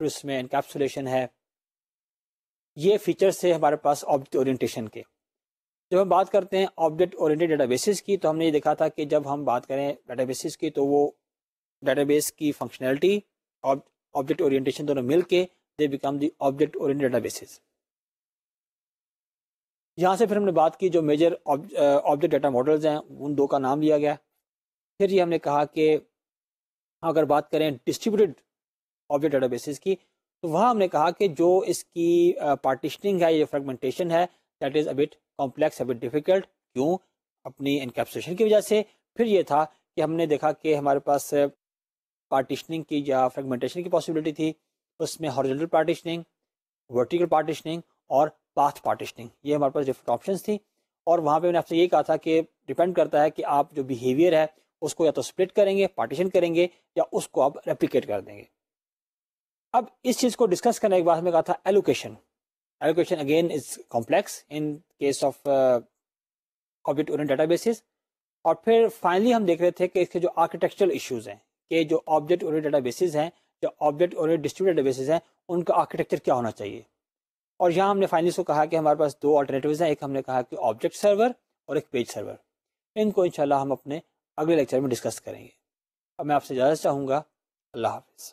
پھر اس میں انکیپسولیشن ہے. یہ فیچرز تھے ہمارے پاس آبجیکٹ اورینٹیشن کے. جب ہم بات کرتے ہیں آبجیکٹ اورینٹیڈ ڈیٹا بیسز کی تو ہم نے یہ دیکھا تھا کہ جب ہم بات کریں ڈیٹا بیسز کی تو وہ ڈیٹا بیس کی فنکشنلٹی اور آبجیکٹ اورینٹیشن دونوں مل کے they become the object oriented databases. یہاں سے پھر ہم نے بات کی جو میجر آبجیکٹ ڈیٹا ماڈلز ہیں ان دو کا نام لیا گیا. پھر یہ ہم نے کہا کہ اگر بات کریں ڈسٹریبیوٹیڈ آبجیکٹ ڈیٹا بیسز کی تو وہاں ہم نے کہا کہ جو اس کی پارٹیشننگ ہے یا فریگمنٹیشن ہے that is a but complex, a bit difficult. کیوں؟ اپنی انکیپسولیشن کی وجہ سے. پھر یہ تھا کہ ہم نے دیکھا کہ ہمارے پاس پارٹیشننگ کی یا فریگمنٹیشن کی پاسبلٹی تھی, اس میں ہارزونٹل پارٹیشننگ, ورٹیکل پارٹیشننگ اور پاتھ پارٹیشننگ, یہ ہمارے پاس ڈفرنٹ آپشنس تھی. اور وہاں پہ میں نے آپ سے یہ کہا تھا کہ ڈیپینڈ کرتا ہے کہ آپ جو بیہیویئر ہے اس کو یا تو سپلٹ کریں گے, پارٹیشن کریں گے, یا اس کو آپ ریپلیکیٹ کر دیں گے. اب اس چیز کو ڈسکس کرنے کے بعد ہمیں کہا تھا allocation. Allocation again is complex in case of object oriented databases. اور پھر فائنلی ہم دیکھ رہے تھے کہ اس کے جو آرکیٹیکچرل ایشوز ہیں کہ جو آبجیکٹ اورینٹیڈ ڈیٹا بیسز ہیں, جو object oriented distributed databases ہیں, ان کا آرکیٹیکچر کیا ہونا چاہیے. اور یہاں ہم نے فائنلی کو کہا کہ ہمارے پاس دو آلٹرنیٹیوز ہیں, ایک ہم نے کہا کہ آبجیکٹ سرور اور ایک پیج سرور. ان کو انشاءاللہ ہم اپنے اگلے لیکچر میں ڈسکس کریں گے. اب میں آپ سے اجازت چاہوں گا. اللہ حافظ.